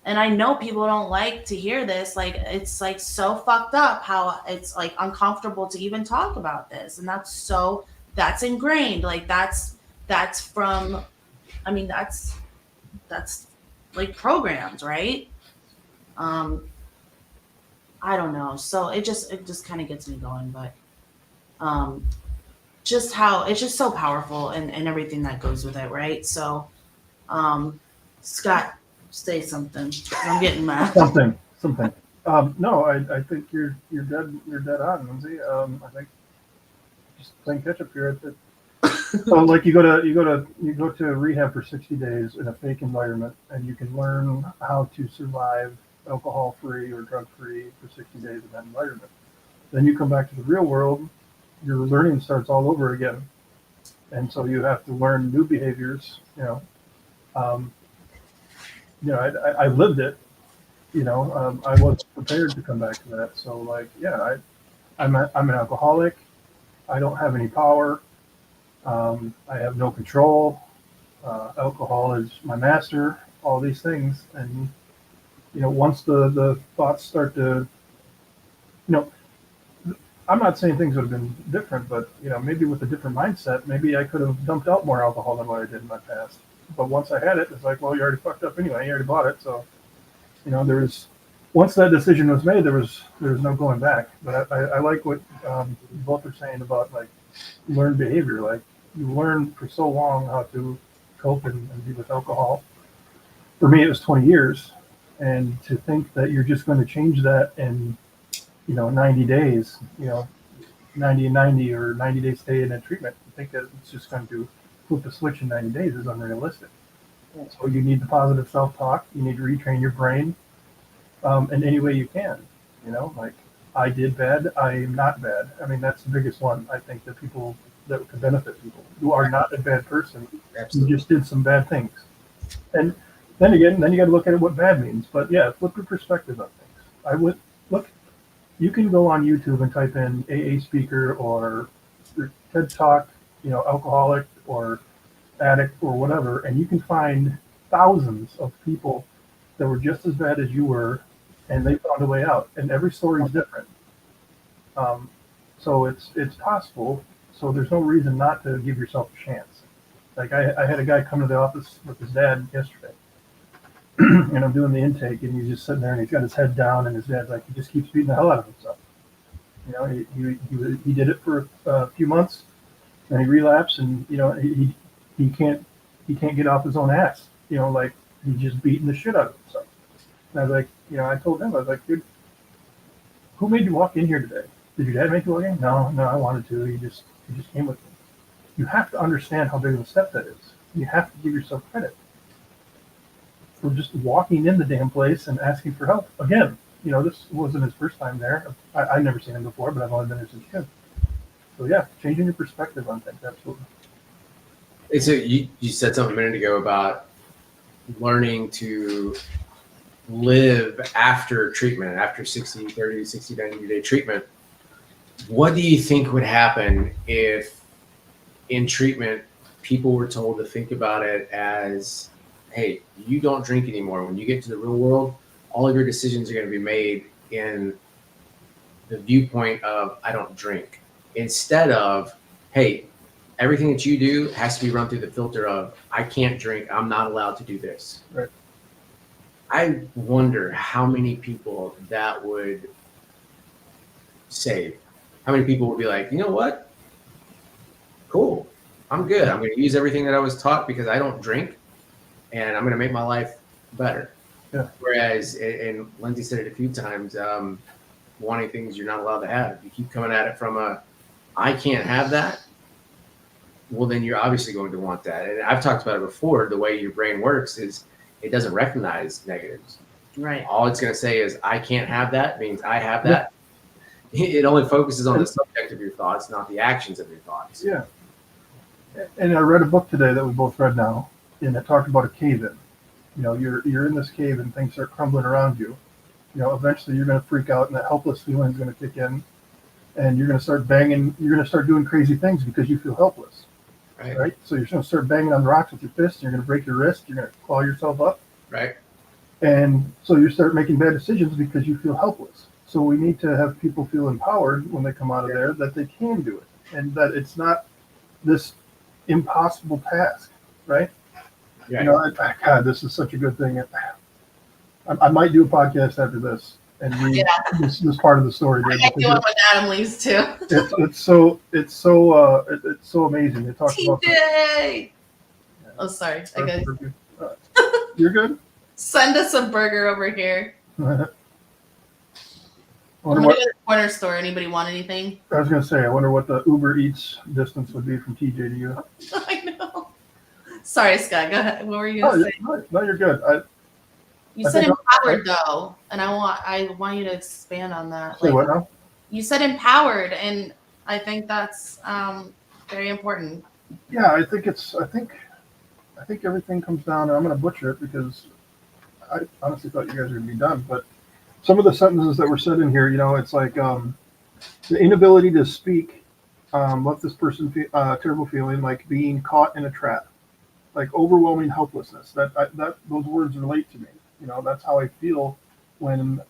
And I know people don't like to hear this. Like, it's like so fucked up how it's like uncomfortable to even talk about this. And that's ingrained. Like that's from, I mean, that's like programs, right? I don't know. So it just kind of gets me going, but just how it's just so powerful and everything that goes with it, right? So Scott, say something. I'm getting mad. Something. No, I think you're dead on, Lindsay. I think just playing catch up here. Like you go to rehab for 60 days in a fake environment, and you can learn how to survive alcohol free or drug free for 60 days in that environment. Then you come back to the real world, your learning starts all over again, and so you have to learn new behaviors. I lived it. I wasn't prepared to come back to that. So like, yeah, I'm an alcoholic. I don't have any power. I have no control. Alcohol is my master. All these things, and once the thoughts start to, I'm not saying things would have been different, but maybe with a different mindset, maybe I could have dumped out more alcohol than what I did in my past. But once I had it, it's like, well, you already fucked up anyway. You already bought it, so once that decision was made, there was no going back. But I like what you both are saying about like learned behavior. Like you learn for so long how to cope and be with alcohol. For me, it was 20 years, and to think that you're just going to change that in 90 days, 90 and 90 or 90 days stay in a treatment, I think that it's just going to flip the switch in 90 days is unrealistic. So you need the positive self-talk. You need to retrain your brain in any way you can. Like I did bad, I am not bad. I mean, that's the biggest one. I think that could benefit people. You are not a bad person. Absolutely. You just did some bad things. And then you got to look at what bad means. But yeah, flip your perspective on things. I would look. You can go on YouTube and type in AA speaker or TED Talk, alcoholic or addict or whatever, and you can find thousands of people that were just as bad as you were, and they found a way out. And every story is different. So it's possible. So there's no reason not to give yourself a chance. Like I had a guy come to the office with his dad yesterday, and I'm doing the intake, and he's just sitting there, and he's got his head down, and his dad's like, he just keeps beating the hell out of himself. He did it for a few months, and he relapsed, and he can't get off his own ass. Like he's just beating the shit out of himself. And I was like, I told him, I was like, dude, who made you walk in here today? Did your dad make you walk in? No, I wanted to. He just came with me. you have to understand how big of a step that is. You have to give yourself credit for just walking in the damn place and asking for help. Again, this wasn't his first time there. I've never seen him before, but I've only been there since kid. So yeah, changing your perspective on things, absolutely. So you said something a minute ago about learning to live after treatment, after 60, 30, 60, 90 day treatment. What do you think would happen if in treatment people were told to think about it as, hey, you don't drink anymore. When you get to the real world, all of your decisions are going to be made in the viewpoint of I don't drink, instead of, hey, everything that you do has to be run through the filter of I can't drink, I'm not allowed to do this. Right. I wonder how many people that would save. How many people would be like, you know what? Cool. I'm good. I'm going to use everything that I was taught because I don't drink, and I'm going to make my life better. Yeah. Whereas, and Lindsay said it a few times, wanting things you're not allowed to have. If you keep coming at it from I can't have that, well, then you're obviously going to want that. And I've talked about it before. The way your brain works is it doesn't recognize negatives. Right. All it's going to say is I can't have that means I have that. Yeah. It only focuses on the subject of your thoughts, not the actions of your thoughts. Yeah. And I read a book today that we both read now, and it talked about a cave-in. You're in this cave and things start crumbling around you. Eventually you're going to freak out and that helpless feeling is going to kick in, and you're going to start banging. You're going to start doing crazy things because you feel helpless. Right? So you're going to start banging on the rocks with your fists. You're going to break your wrist. You're going to claw yourself up. Right. And so you start making bad decisions because you feel helpless. So we need to have people feel empowered when they come out of there that they can do it, and that it's not this impossible task, right? Yeah. God, this is such a good thing. I might do a podcast after this and read this part of the story. I do it when Adam leaves too. It's so amazing. It talks about TJ. Oh, sorry. I guess you're good. Send us a burger over here. I I'm gonna go to the corner store. Anybody want anything? I was gonna say, I wonder what the Uber Eats distance would be from TJ to you. I know. Sorry, Scott. Go ahead. What were you gonna say? No, you're good. You said empowered though, and I want you to expand on that. Say what now? You said empowered, and I think that's very important. Yeah, I think everything comes down, and I'm gonna butcher it because I honestly thought you guys were gonna be done, but some of the sentences that were said in here, it's like the inability to speak left this person terrible feeling, like being caught in a trap, like overwhelming helplessness. That those words relate to me. That's how I feel when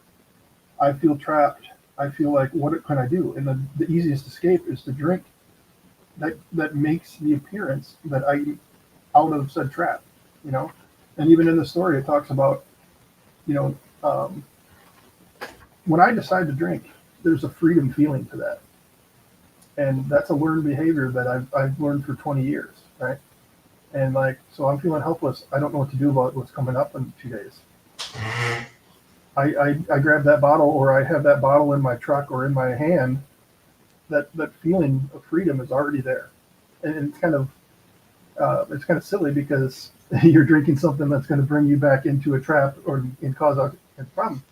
I feel trapped. I feel like, what can I do? And the easiest escape is to drink. That makes the appearance that I'm out of said trap. And even in the story, it talks about, when I decide to drink, there's a freedom feeling to that. And that's a learned behavior that I've learned for 20 years, right? And so I'm feeling helpless. I don't know what to do about what's coming up in 2 days. I grab that bottle, or I have that bottle in my truck or in my hand. That feeling of freedom is already there. And it's kind of silly because you're drinking something that's going to bring you back into a trap and cause a problem.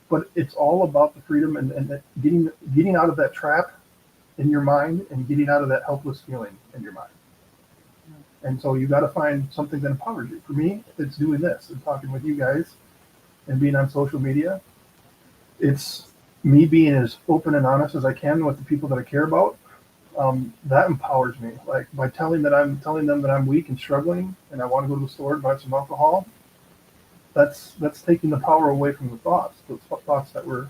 But it's all about the freedom and getting out of that trap in your mind and getting out of that helpless feeling in your mind. And so you got to find something that empowers you. For me, it's doing this and talking with you guys and being on social media. It's me being as open and honest as I can with the people that I care about. That empowers me. Like by telling them that I'm weak and struggling and I want to go to the store and buy some alcohol. That's taking the power away from the thoughts that were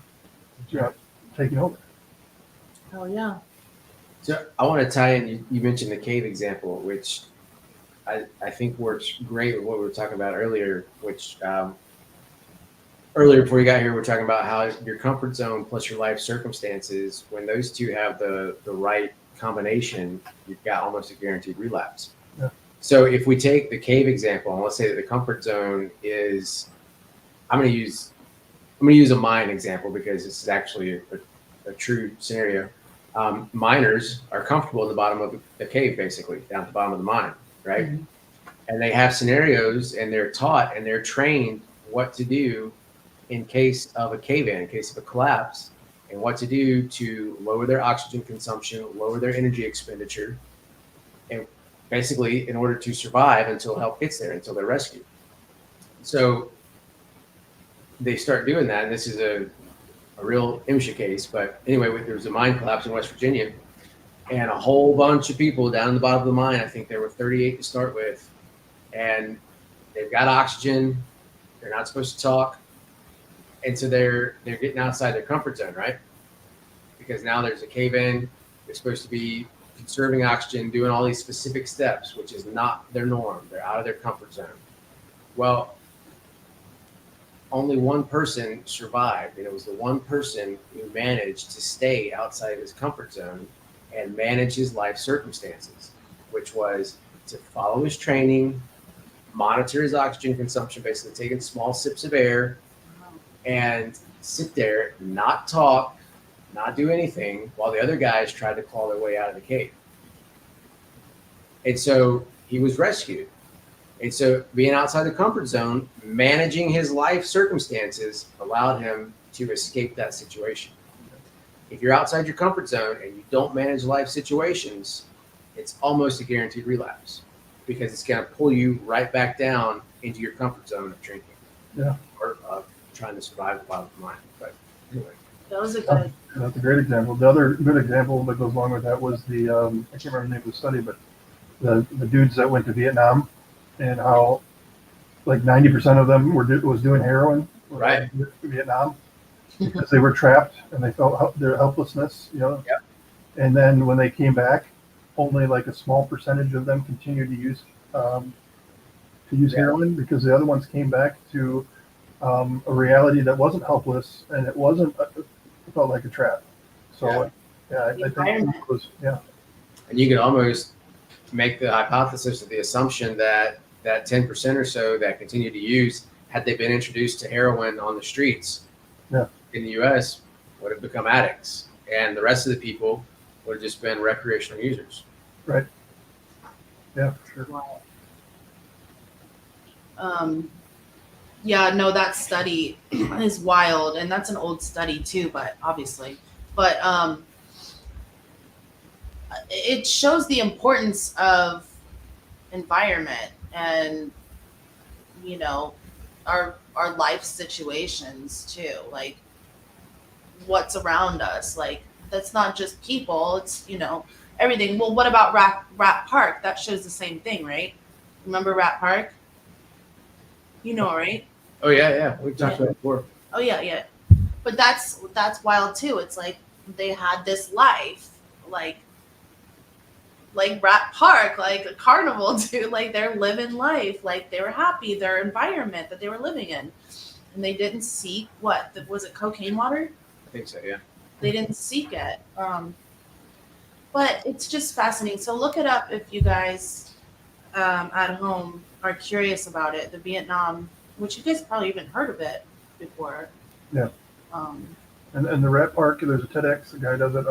taking over. Oh yeah. So I want to tie in. You mentioned the cave example, which I think works great with what we were talking about earlier. Which earlier before you got here, we are talking about how your comfort zone plus your life circumstances, when those two have the right combination, you've got almost a guaranteed relapse. Yeah. So if we take the cave example, and let's say that the comfort zone is, I'm going to use a mine example because this is actually a true scenario. Miners are comfortable at the bottom of the cave, basically down at the bottom of the mine, right? And they have scenarios, and they're taught and they're trained what to do in case of a cave-in, in case of a collapse, and what to do to lower their oxygen consumption, lower their energy expenditure, and basically in order to survive until help gets there, until they're rescued. So they start doing that, and this is a real MSHA case. But anyway, there was a mine collapse in West Virginia, and a whole bunch of people down in the bottom of the mine, I think there were 38 to start with, and they've got oxygen, they're not supposed to talk, and so they're getting outside their comfort zone, right? Because now there's a cave-in, they're supposed to be conserving oxygen, doing all these specific steps, which is not their norm. They're out of their comfort zone. Well, only one person survived, and it was the one person who managed to stay outside his comfort zone and manage his life circumstances, which was to follow his training, monitor his oxygen consumption, basically taking small sips of air, and sit there, not talk, not do anything, while the other guys tried to claw their way out of the cave. And so he was rescued. And so being outside the comfort zone, managing his life circumstances allowed him to escape that situation. If you're outside your comfort zone and you don't manage life situations, it's almost a guaranteed relapse, because it's going to pull you right back down into your comfort zone of drinking. Yeah. Or trying to survive without the mind. But anyway. That was a good. That's a great example. The other good example that goes along with that was the I can't remember the name of the study, but the dudes that went to Vietnam, and how like 90% of them was doing heroin Right. in Vietnam because they were trapped and they felt their helplessness, you know. Yep. And then when they came back, only like a small percentage of them continued to use heroin, because the other ones came back to a reality that wasn't helpless, and it wasn't it felt like a trap. So I think it was And you could almost make the hypothesis or the assumption that 10% or so that continue to use, had they been introduced to heroin on the streets in the U.S., would have become addicts, and the rest of the people would have just been recreational users. Right. Yeah, for sure. Wow. Yeah, no, that study is wild, and that's an old study too, but it shows the importance of environment and, you know, our life situations too, like what's around us. Like, that's not just people, it's, you know, everything. Well, what about Rat Park? That shows the same thing, right? Remember Rat Park? You know, right? Oh yeah. We've talked about it before. Oh yeah. But that's wild too. It's like they had this life, like Rat Park, like a carnival too. Like they're living life, like they were happy, their environment that they were living in, and they didn't seek was it cocaine water? I think so, yeah. They didn't seek it. But it's just fascinating. So look it up if you guys at home are curious about it. The Vietnam, which you guys probably even heard of it before. Yeah. And the Rat Park, there's a TEDx, the guy does it.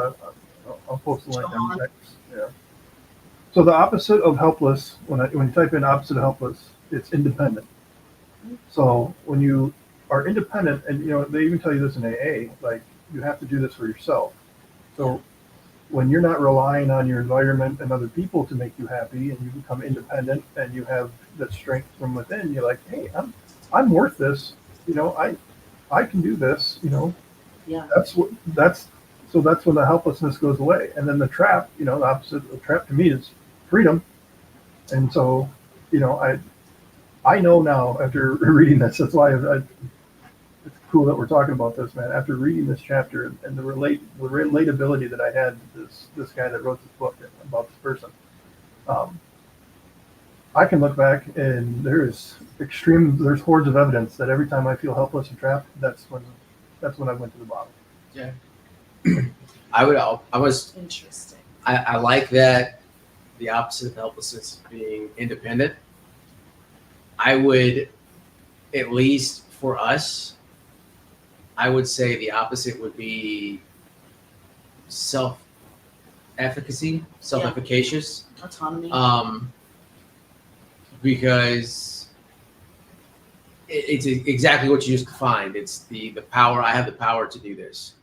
I'll post the link on the text. Yeah. So the opposite of helpless, when you type in opposite of helpless, it's independent. So when you are independent, and you know they even tell you this in AA, like you have to do this for yourself. So when you're not relying on your environment and other people to make you happy, and you become independent and you have that strength from within, you're like, hey, I'm worth this. You know, I can do this. You know, Yeah. that's when the helplessness goes away. And then the trap, you know, the opposite of the trap to me is freedom. And so, you know, I know now after reading this, that's why it's cool that we're talking about this, man. After reading this chapter and the relatability that I had to this guy that wrote this book about this person, I can look back and there's hordes of evidence that every time I feel helpless and trapped, that's when I went to the bottom. Yeah. I was Interesting. I like that the opposite of helplessness being independent. I would, at least for us, I would say the opposite would be self-efficacy, self-efficacious, Autonomy. because it's exactly what you just defined. It's the power. I have the power to do this.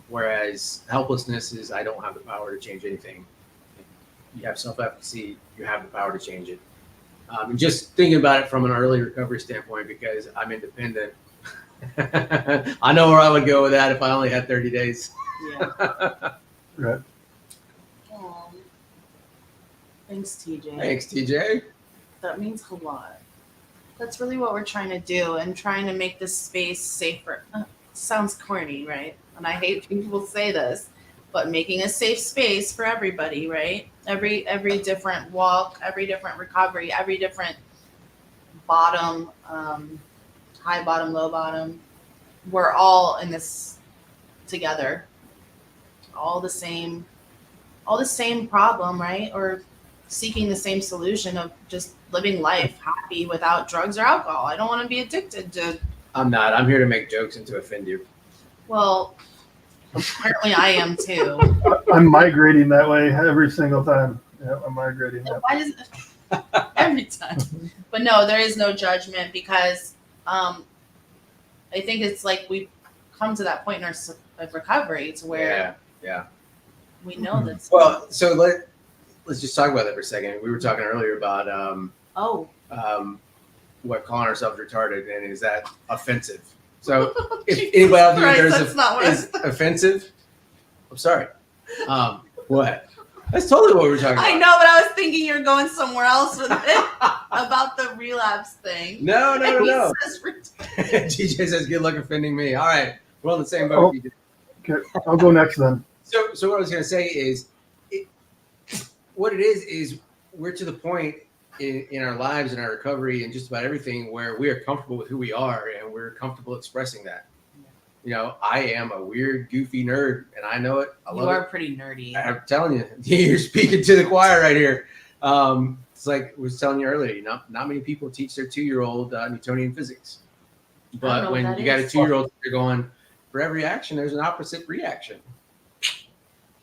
Whereas helplessness is I don't have the power to change anything. You have self-efficacy. You have the power to change it. And just thinking about it from an early recovery standpoint, because I'm independent, I know where I would go with that if I only had 30 days. Yeah. Right. Thanks, TJ. Thanks, TJ. That means a lot. That's really what we're trying to do, and trying to make this space safer. Sounds corny, right? And I hate people say this, but making a safe space for everybody, right? Every different walk, every different recovery, every different bottom, high bottom, low bottom. We're all in this together. All the same problem, right? Or seeking the same solution of just living life happy without drugs or alcohol. I don't want to be addicted to. I'm not. I'm here to make jokes and to offend you. Well, apparently I am too. I'm migrating that way every single time. Yeah, I'm migrating that. Why does every time? But no, there is no judgment, because I think it's like we've come to that point in our recovery to where Yeah. we know this. Well, so let's just talk about that for a second. We were talking earlier about what calling ourselves retarded, and is that offensive? So if anybody out there is offensive, I'm sorry. What? That's totally what we were talking about. I know, but I was thinking you're going somewhere else with it about the relapse thing. No. Says TJ says, "Good luck offending me." All right, we're on the same boat. Okay, I'll go next then. So what I was going to say is, what it is we're to the point in our lives, in our recovery, and just about everything where we are comfortable with who we are, and we're comfortable expressing that. You know, I am a weird, goofy nerd, and I know it. I love You are it. pretty nerdy. I'm telling you, you're speaking to the choir right here. It's like I was telling you earlier, not many people teach their 2-year-old Newtonian physics. But when you got a 2-year-old, they're going, for every action, there's an opposite reaction.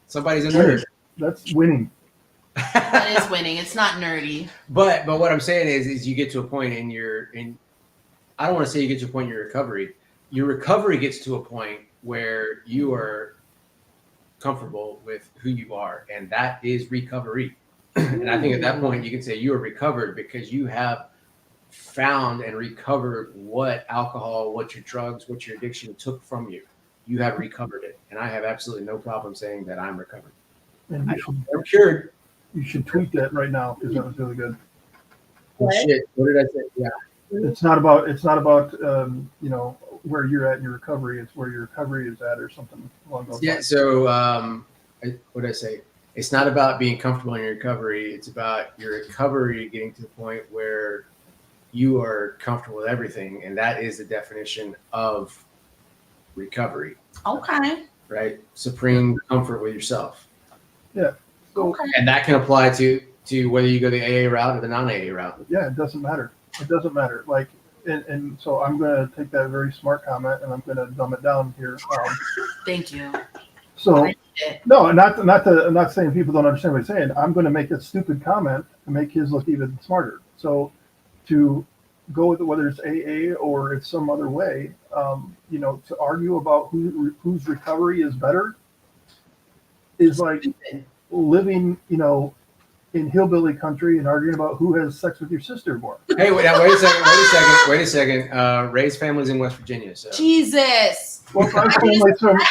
Somebody's a nerd. That's winning. That is winning. It's not nerdy. But what I'm saying is you get to a point I don't want to say you get to a point in your recovery. Your recovery gets to a point where you are comfortable with who you are, and that is recovery. And I think at that point you can say you are recovered because you have found and recovered what alcohol, what your drugs, what your addiction took from you. You have recovered it, and I have absolutely no problem saying that I'm recovered. And I'm cured. you should tweet that right now because that was really good. Oh, shit. What did I say? Yeah. It's not about where you're at in your recovery. It's where your recovery is at, or something along those Yeah. lines. So what did I say? It's not about being comfortable in your recovery. It's about your recovery getting to the point where you are comfortable with everything, and that is the definition of recovery. Okay. Right? Supreme comfort with yourself. Yeah. So Okay. And that can apply to whether you go the AA route or the non-AA route. yeah, it doesn't matter. It doesn't matter. Like, and so I'm going to take that very smart comment and I'm going to dumb it down here. Thank you. So no, I'm not saying people don't understand what he's saying. I'm going to make a stupid comment to make his look even smarter. So to go with whether it's AA or it's some other way, to argue about whose recovery is better is like living, in hillbilly country and arguing about who has sex with your sister more. Hey, wait a second. Ray's family's in West Virginia, so Jesus. Well, my I just family's from met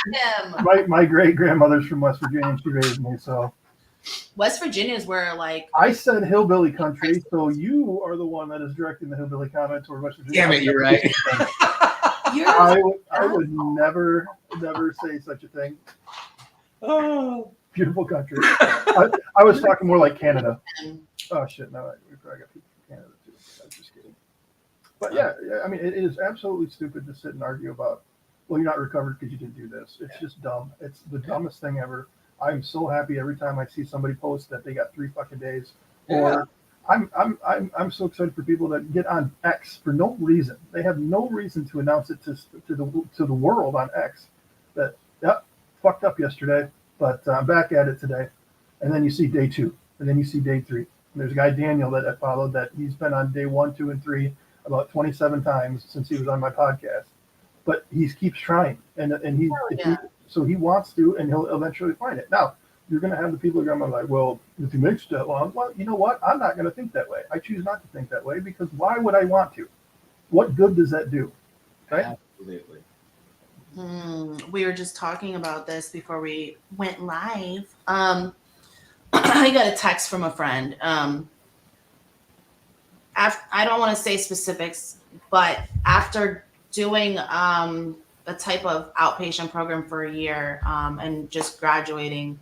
him. my great grandmother's from West Virginia and she raised me. So West Virginia is where, like, I said hillbilly country, so you are the one that is directing the hillbilly comment toward West Virginia. damn it, you're right. I would never say such a thing. Oh, Beautiful country. I was talking more like Canada. Oh shit! No, we probably got people from Canada too. I'm just kidding. But yeah, I mean, it is absolutely stupid to sit and argue about. Well, you're not recovered because you didn't do this. It's just dumb. It's the dumbest thing ever. I'm so happy every time I see somebody post that they got 3 fucking days. Or I'm so excited for people that get on X for no reason. They have no reason to announce it to the world on X that fucked up yesterday. But I'm back at it today. And then you see day 2, and then you see day 3. And there's a guy, Daniel, that I followed that he's been on day 1, 2, and 3 about 27 times since he was on my podcast. But he keeps trying, and he, yeah. so he wants to, and he'll eventually find it. Now, you're going to have the people who are going to be like, well, if he makes it that long, well, you know what? I'm not going to think that way. I choose not to think that way because why would I want to? What good does that do? Right? Absolutely. We were just talking about this before we went live. I got a text from a friend. I don't want to say specifics, but after doing a type of outpatient program for a year and just graduating,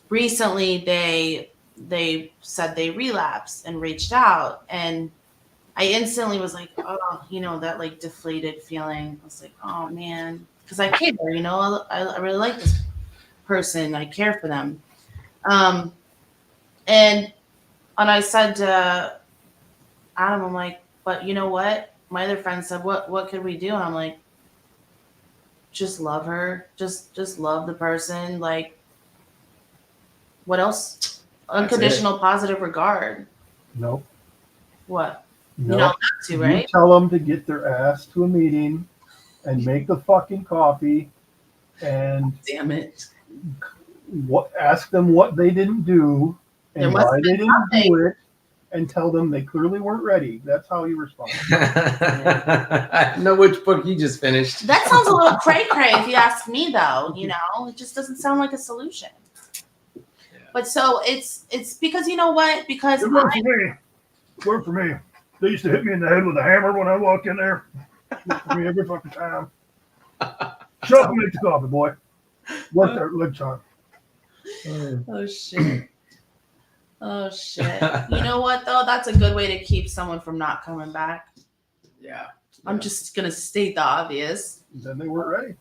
recently they said they relapsed and reached out, and I instantly was like, oh, that like deflated feeling. I was like, oh man, because I care, I really like this person. I care for them. And I said to Adam, I'm like, but you know what? My other friend said, what could we do? And I'm like, just love her. Just love the person. Like, what else? Unconditional positive regard. Nope. What? No. You don't have to, right? You tell them to get their ass to a meeting and make the fucking coffee and Damn it. ask them what they didn't do There and must why have they been didn't do it, and tell them they clearly weren't ready. That's how you respond. I know which book you just finished. That sounds a little cray-cray if you ask me, though. It just doesn't sound like a solution. Yeah. But so it's because you know what? Because It worked for me. It worked for me. They used to hit me in the head with a hammer when I walked in there. It worked for me every fucking time. Shut up and make the coffee, boy. Work that leg time. Oh shit. Oh shit. You know what though? That's a good way to keep someone from not coming back. Yeah. I'm just gonna state the obvious. Then they weren't ready.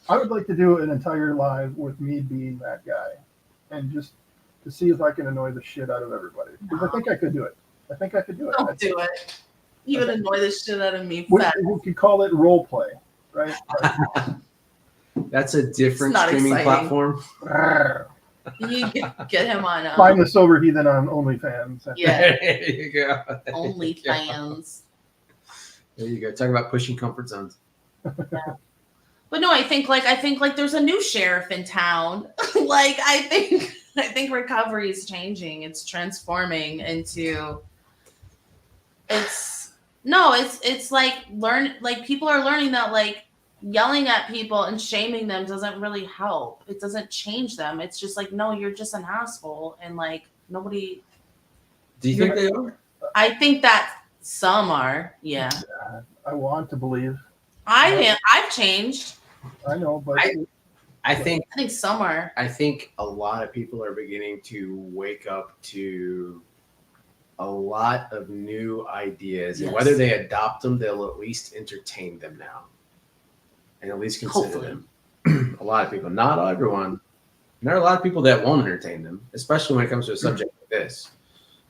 I would like to do an entire live with me being that guy, and just to see if I can annoy the shit out of everybody. Because I think I could do it. Don't do it. You would annoy the shit out of me. We Fat. could call it role play, right? That's a different It's not streaming exciting. Like, You get him on find the sober heathen on OnlyFans. Yeah. There you go. OnlyFans. There you go. Talk about pushing comfort zones. But no, I think there's a new sheriff in town. Like I think recovery is changing. It's transforming into it's like people are learning that like yelling at people and shaming them doesn't really help. It doesn't change them. It's just like, no, you're just an asshole, and like nobody. Do you think they are? I think that some are, yeah. I want to believe. I've changed. I know, but I think some are. I think a lot of people are beginning to wake up to a lot of new ideas, and Yes. whether they adopt them, they'll at least entertain them now, and at least consider Hopefully. them. A lot of people, not everyone. And there are a lot of people that won't entertain them, especially when it comes to a subject like this.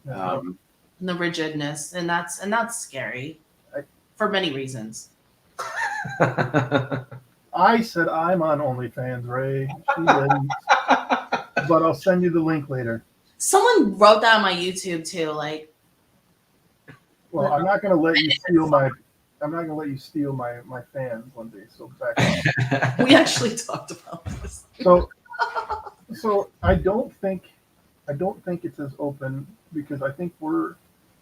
And the rigidness, and that's scary for many reasons. I said I'm on OnlyFans, Ray. She didn't. But I'll send you the link later. Someone wrote that on my YouTube too. Like, Well, I'm not gonna let you steal my. I'm not gonna let you steal my fans, Lindsay. So back off. we actually talked about this. So I don't think it's as open because I think we're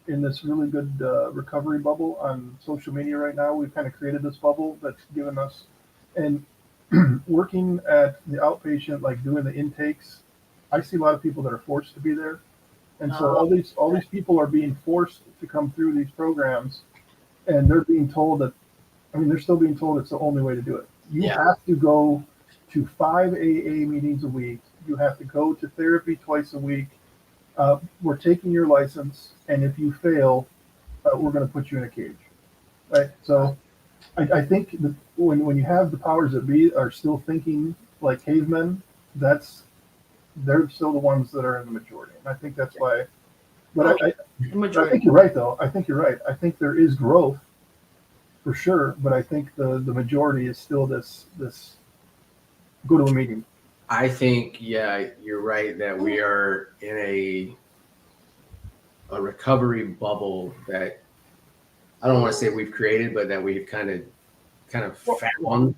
in this really good recovery bubble on social media right now. We've kind of created this bubble that's given us, and working at the outpatient, like doing the intakes, I see a lot of people that are forced to be there, and so all these people are being forced to come through these programs, and they're being told that, I mean, they're still being told it's the only way to do it. You have to go to 5 AA meetings a week. You have to go to therapy twice a week. We're taking your license, and if you fail, we're going to put you in a cage, right? So I think that when you have the powers that be are still thinking like cavemen, they're still the ones that are in the majority, and I think that's why. But I think you're right, though. I think you're right. I think there is growth for sure, but I think the majority is still this go to a meeting. I think, yeah, you're right that we are in a recovery bubble that I don't want to say we've created, but that we've kind of found,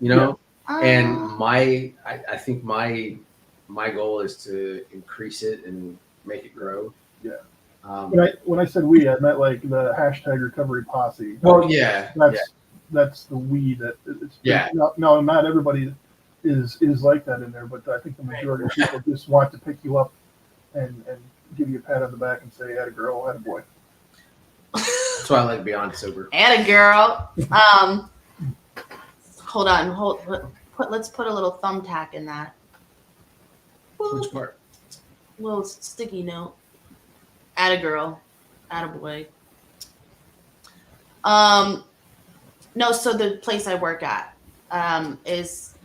you know. And I think my goal is to increase it and make it grow. Yeah. Um, When I said we, I meant like the hashtag recovery posse. well, yeah, That's the we that it's. Yeah. No, not everybody is like that in there, but I think the majority of people just want to pick you up and give you a pat on the back and say, "Atta girl, atta boy." that's why I like Beyond Sober. And a girl. Hold on. Let's put a little thumbtack in that. Which part? Little sticky note. Atta girl. Atta boy. No, so the place I work at is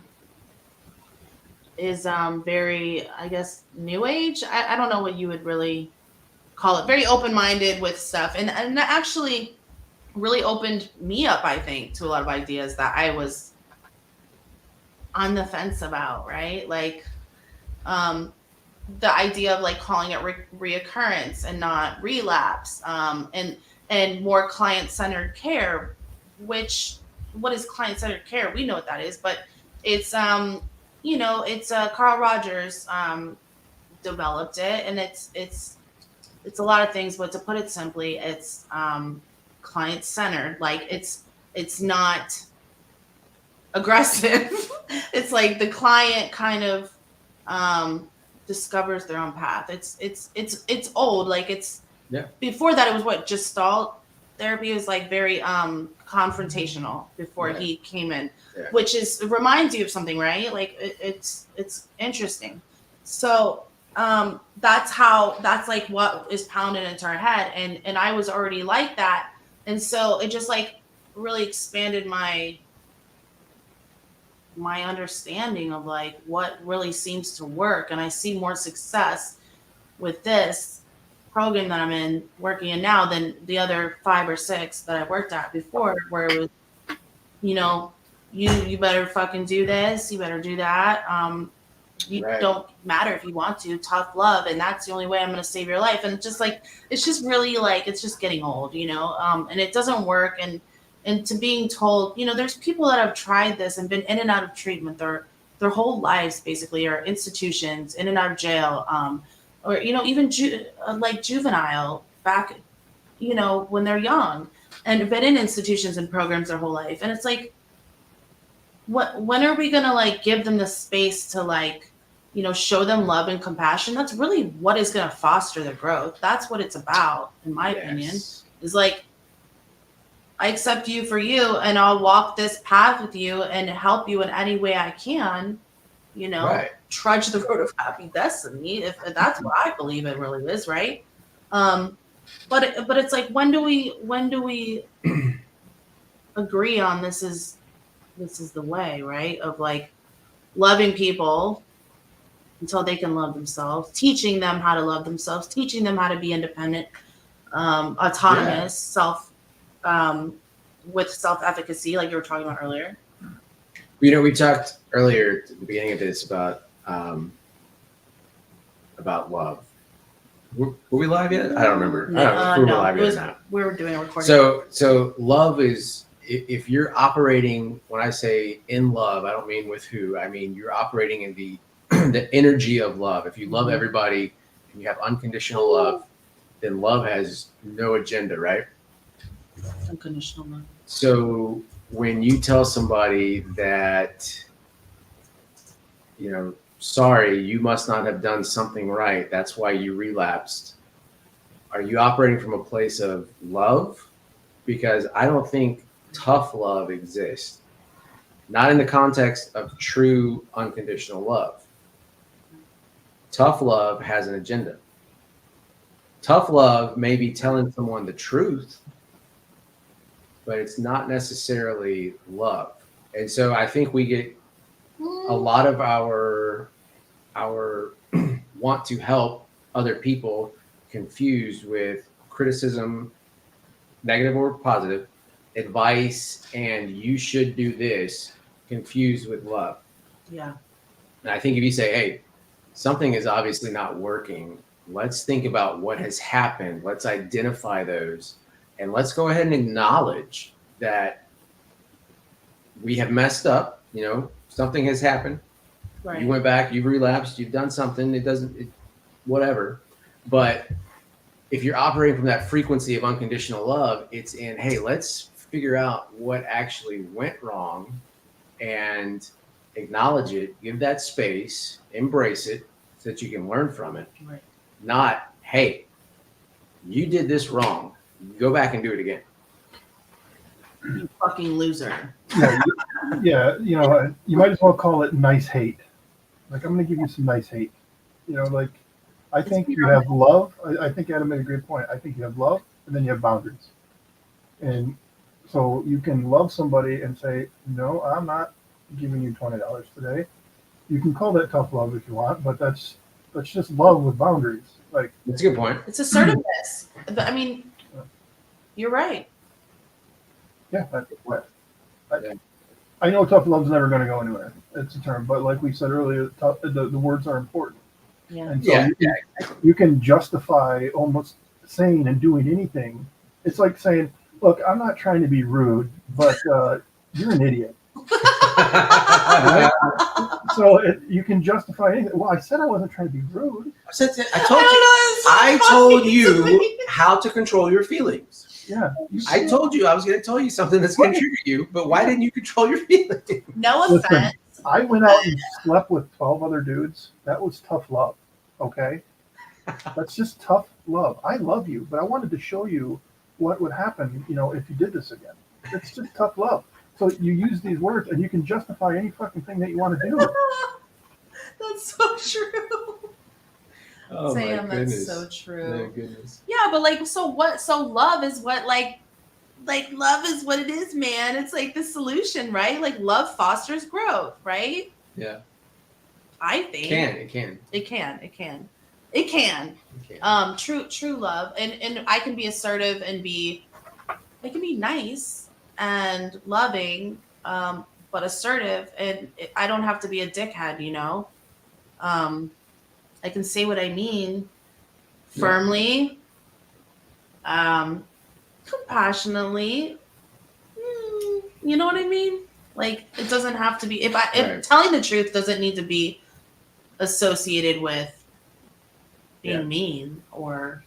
very, I guess, new age. I don't know what you would really call it. Very open-minded with stuff, and that actually really opened me up, I think, to a lot of ideas that I was on the fence about, right? Like the idea of like calling it reoccurrence and not relapse, and more client-centered care. Which, what is client-centered care? We know what that is, but it's it's Carl Rogers developed it, and it's a lot of things, but to put it simply, it's client-centered. Like it's not aggressive. It's like the client kind of discovers their own path. It's old. Like it's before that, it was what Gestalt therapy was like very confrontational before he came in, which reminds you of something, right? Like it's interesting. So that's like what is pounded into our head, and I was already like that, and so it just like really expanded my understanding of like what really seems to work, and I see more success with this program that I'm in working in now than the other 5 or 6 that I worked at before, where it was, you better fucking do this, you better do that. You don't matter if you want to, tough love, and that's the only way I'm going to save your life. And it's just really like, it's just getting old, and it doesn't work. And to being told, there's people that have tried this and been in and out of treatment their whole lives, basically, or institutions, in and out of jail, or even like juvenile back, when they're young, and been in institutions and programs their whole life. And it's like, when are we gonna like give them the space to like, show them love and compassion? That's really what is gonna foster their growth. That's what it's about, in my opinion. Is like, I accept you for you, and I'll walk this path with you and help you in any way I can. Trudge the road of happy destiny, if that's what I believe it really is, right? But it's like, when do we agree on this is the way, right? Of like loving people until they can love themselves, teaching them how to love themselves, teaching them how to be independent, autonomous, with self-efficacy, like you were talking about earlier. We talked earlier at the beginning of this about love. Were we live yet? I don't remember. I don't know if we were live yet or not. We were doing a recording. So love is, if you're operating, when I say in love, I don't mean with who. I mean you're operating in the the energy of love. If you love everybody and you have unconditional love, then love has no agenda, right? Unconditional love. So when you tell somebody that, sorry, you must not have done something right, that's why you relapsed, are you operating from a place of love? Because I don't think tough love exists. Not in the context of true unconditional love. Tough love has an agenda. Tough love may be telling someone the truth, but it's not necessarily love. And so I think we get a lot of our want to help other people confused with criticism, negative or positive, advice, and you should do this, confused with love. Yeah. And I think if you say, hey, something is obviously not working, let's think about what has happened. Let's identify those and let's go ahead and acknowledge that we have messed up. Something has happened. Right. You went back, you've relapsed, you've done something. Whatever. But if you're operating from that frequency of unconditional love, it's in, hey, let's figure out what actually went wrong and acknowledge it, give that space, embrace it so that you can learn from it. Right. Not, hey, you did this wrong. Go back and do it again. You fucking loser. Yeah, you might as well call it nice hate. Like, I'm going to give you some nice hate. Like, I think you have love. I think Adam made a great point. I think you have love, and then you have boundaries. And so you can love somebody and say, no, I'm not giving you $20 today. You can call that tough love if you want, but that's just love with boundaries. Like, That's a good point. It's assertiveness. I mean, you're right. yeah, I know tough love's never going to go anywhere. It's a term, but like we said earlier, the words are important. Yeah. And so Yeah, you can justify almost saying and doing anything. It's like saying, look, I'm not trying to be rude, but you're an idiot. Right? So you can justify anything. Well, I said I wasn't trying to be rude. I told you how to control your feelings. Yeah. I told you I was going to tell you something that's going to trigger you, but why didn't you control your feelings? No Listen, offense. I went out and slept with 12 other dudes. That was tough love. Okay. That's just tough love. I love you, but I wanted to show you what would happen, if you did this again. It's just tough love. So you use these words and you can justify any fucking thing that you want to do. That's so true. Oh, Sam, my goodness. that's so true. My goodness. Yeah, but like, so what? So love is what, like love is what it is, man. It's like the solution, right? Like love fosters growth, right? Yeah. I think It can. It can. True love, and I can be assertive and I can be nice and loving, but assertive, and I don't have to be a dickhead, I can say what I mean firmly, compassionately. You know what I mean? Like, it doesn't have to be, if Right. telling the truth doesn't need to be associated with being mean or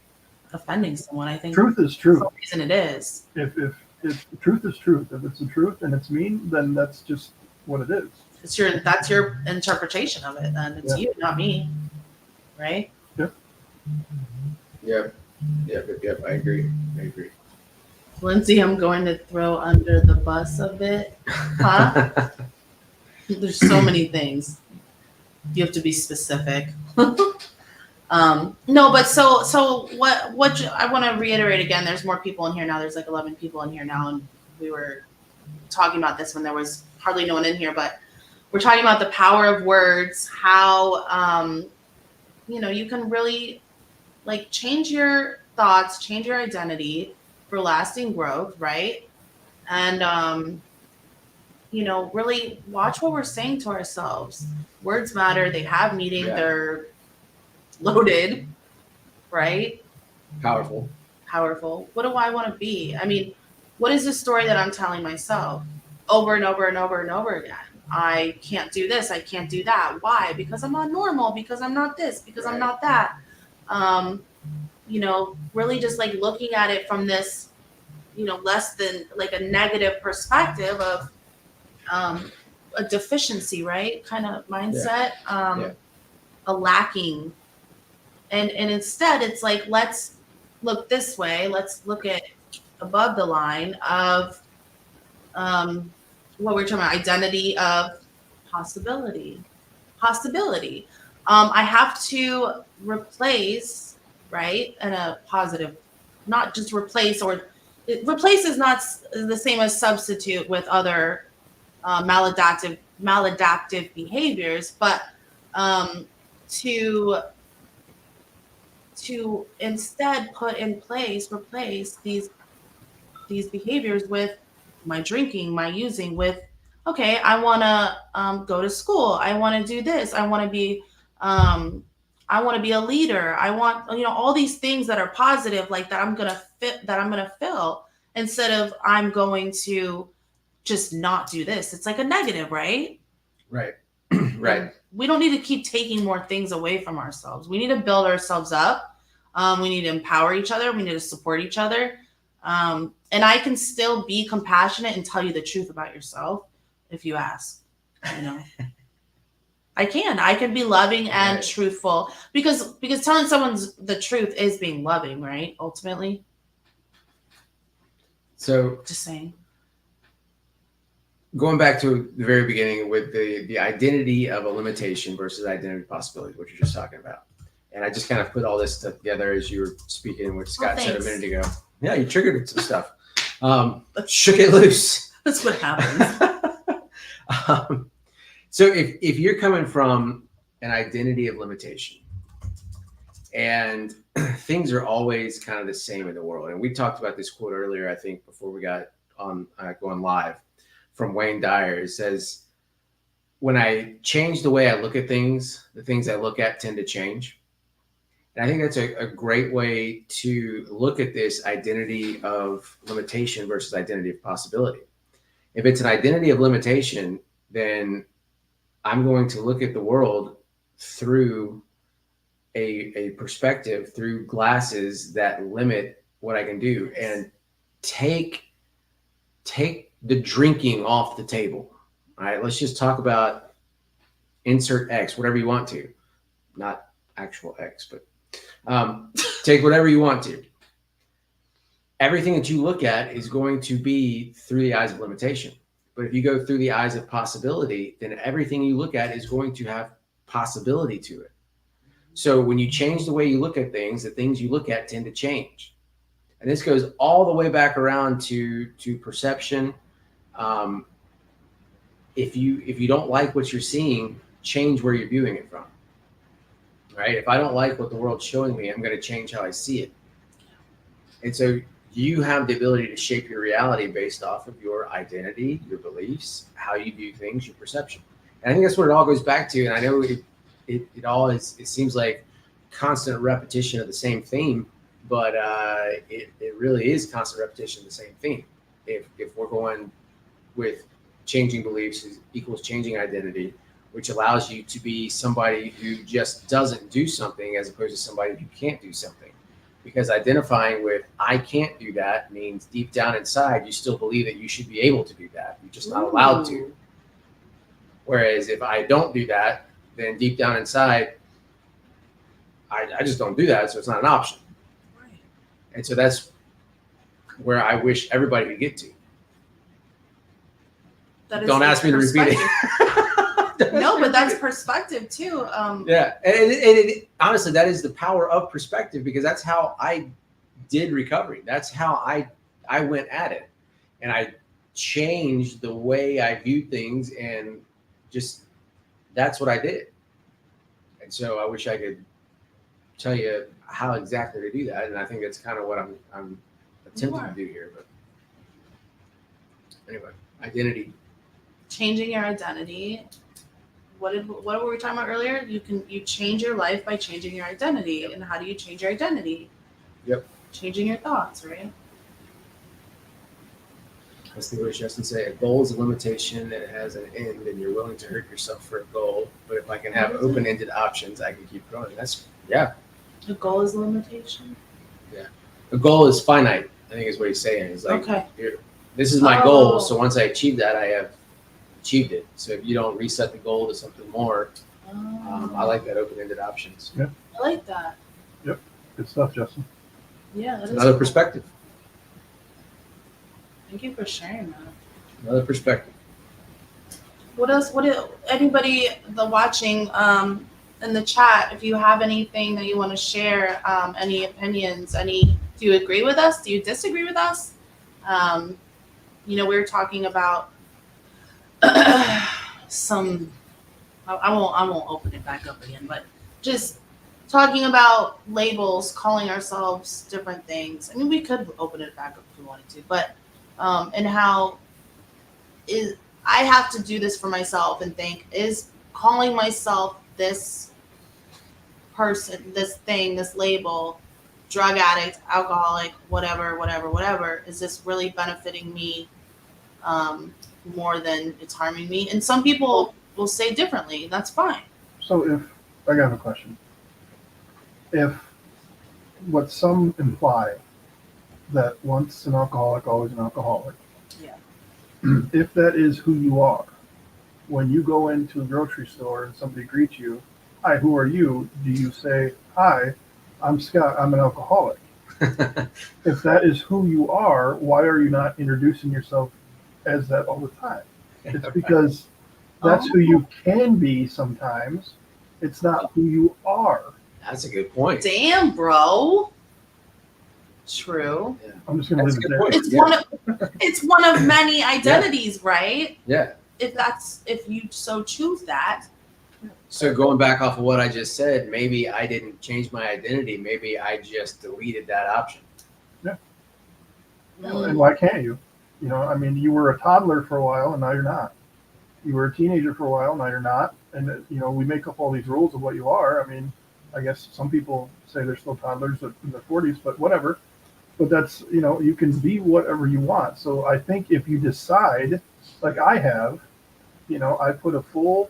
offending someone. I think Truth is for truth. some reason it is. If truth is truth, if it's the truth and it's mean, then that's just what it is. That's your interpretation of it, then it's you, not me. Right? Yep. I agree. Lindsay, I'm going to throw under the bus a bit. Huh? There's so many things. You have to be specific. No, but so what I want to reiterate again, there's more people in here now. There's like 11 people in here now, and we were talking about this when there was hardly no one in here, but we're talking about the power of words, how you can really like change your thoughts, change your identity for lasting growth, right? And really watch what we're saying to ourselves. Words matter, they have meaning, they're loaded, right? Powerful. What do I want to be? I mean, what is the story that I'm telling myself over and over and over and over again? I can't do this, I can't do that. Why? Because I'm not normal, because I'm not this, because I'm not that. Really just like looking at it from this, less than like a negative perspective of a deficiency, right? Kind of mindset, a lacking. And instead it's like, let's look this way. Let's look at above the line of what we're talking about, identity of possibility. I have to replace, right? And a positive, not just replace, or replace is not the same as substitute with other maladaptive behaviors, but to instead replace these behaviors with my drinking, my using, with okay, I want to go to school. I want to do this. I want to be a leader. I want, all these things that are positive, like that I'm going to fit, that I'm going to fill, instead of I'm going to just not do this. It's like a negative, right? Right. Right. And we don't need to keep taking more things away from ourselves. We need to build ourselves up. We need to empower each other. We need to support each other. And I can still be compassionate and tell you the truth about yourself if you ask. I can be loving and Right. truthful, because telling someone the truth is being loving, right? Ultimately, So just saying. going back to the very beginning with the identity of a limitation versus identity of possibility, what you're just talking about. And I just kind of put all this stuff together as you were speaking, which Scott said a thanks. minute ago. Yeah, you triggered some stuff. Shook it loose. That's what happens. So if you're coming from an identity of limitation and things are always kind of the same in the world, and we talked about this quote earlier, I think, before we got on going live, from Wayne Dyer. It says, when I change the way I look at things, the things I look at tend to change. And I think that's a great way to look at this identity of limitation versus identity of possibility. If it's an identity of limitation, then I'm going to look at the world through a perspective, through glasses that limit what I can do, and take the drinking off the table. All right, let's just talk about insert X, whatever you want to, not actual X, but take whatever you want to. Everything that you look at is going to be through the eyes of limitation. But if you go through the eyes of possibility, then everything you look at is going to have possibility to it. So when you change the way you look at things, the things you look at tend to change. And this goes all the way back around to perception. If you don't like what you're seeing, change where you're viewing it from. Right? If I don't like what the world's showing me, I'm going to change how I see it. And so you have the ability to shape your reality based off of your identity, your beliefs, how you view things, your perception. And I think that's what it all goes back to. And I know it seems like constant repetition of the same theme, but it really is constant repetition of the same theme. If we're going with changing beliefs equals changing identity, which allows you to be somebody who just doesn't do something as opposed to somebody who can't do something. Because identifying with I can't do that means deep down inside you still believe that you should be able to do that. You're just not allowed to. Whereas if I don't do that, then deep down inside, I just don't do that, so it's not an option. Right. And so that's where I wish everybody could get to. Don't ask me to repeat it. No, but that's perspective too. Yeah, and honestly, that is the power of perspective, because that's how I did recovery. That's how I went at it, and I changed the way I viewed things, and just that's what I did. And so I wish I could tell you how exactly to do that, and I think that's kind of what I'm attempting to do here. But anyway, identity. Changing your identity. What were we talking about earlier? You change your life by changing your identity. And how do you change your identity? Yep. Changing your thoughts, right? That's the way Justin say. A goal is a limitation that has an end, and you're willing to hurt yourself for a goal. But if I can have open-ended options, I can keep growing. That's The goal is a limitation. Yeah. A goal is finite, I think is what he's saying. He's like, Okay. Here, this is my goal. So once I achieve that, I have achieved it. So if you don't reset the goal to something more, I like that open-ended options. Yeah. I like that. Good stuff, Justin. Yeah, that is Another cool. perspective. Thank you for sharing that. Another perspective. What else? Anybody watching in the chat, if you have anything that you want to share, any opinions, do you agree with us? Do you disagree with us? We were talking about some. I won't open it back up again, but just talking about labels, calling ourselves different things. I mean, we could open it back up if we wanted to, but and how I have to do this for myself and think, is calling myself this person, this thing, this label, drug addict, alcoholic, whatever, is this really benefiting me more than it's harming me? And some people will say differently. That's fine. So if I got a question, if what some imply that once an alcoholic, always an alcoholic, Yeah. if that is who you are, when you go into a grocery store and somebody greets you, hi, who are you? Do you say, hi, I'm Scott, I'm an alcoholic? If that is who you are, why are you not introducing yourself as that all the time? It's because that's who you can be sometimes. It's not who you are. That's a good point. Damn, bro. True. I'm just gonna That's leave a it good there. point. It's Yeah. it's one of many identities, right? Yeah. If you so choose that. So going back off of what I just said, maybe I didn't change my identity. Maybe I just deleted that option. And why can't you? You know, I mean, you were a toddler for a while, and now you're not. You were a teenager for a while, now you're not. And you know, we make up all these rules of what you are. I mean, I guess some people say they're still toddlers in their 40s, but whatever. But that's, you know, you can be whatever you want. So I think if you decide, like I have, you know, I put a full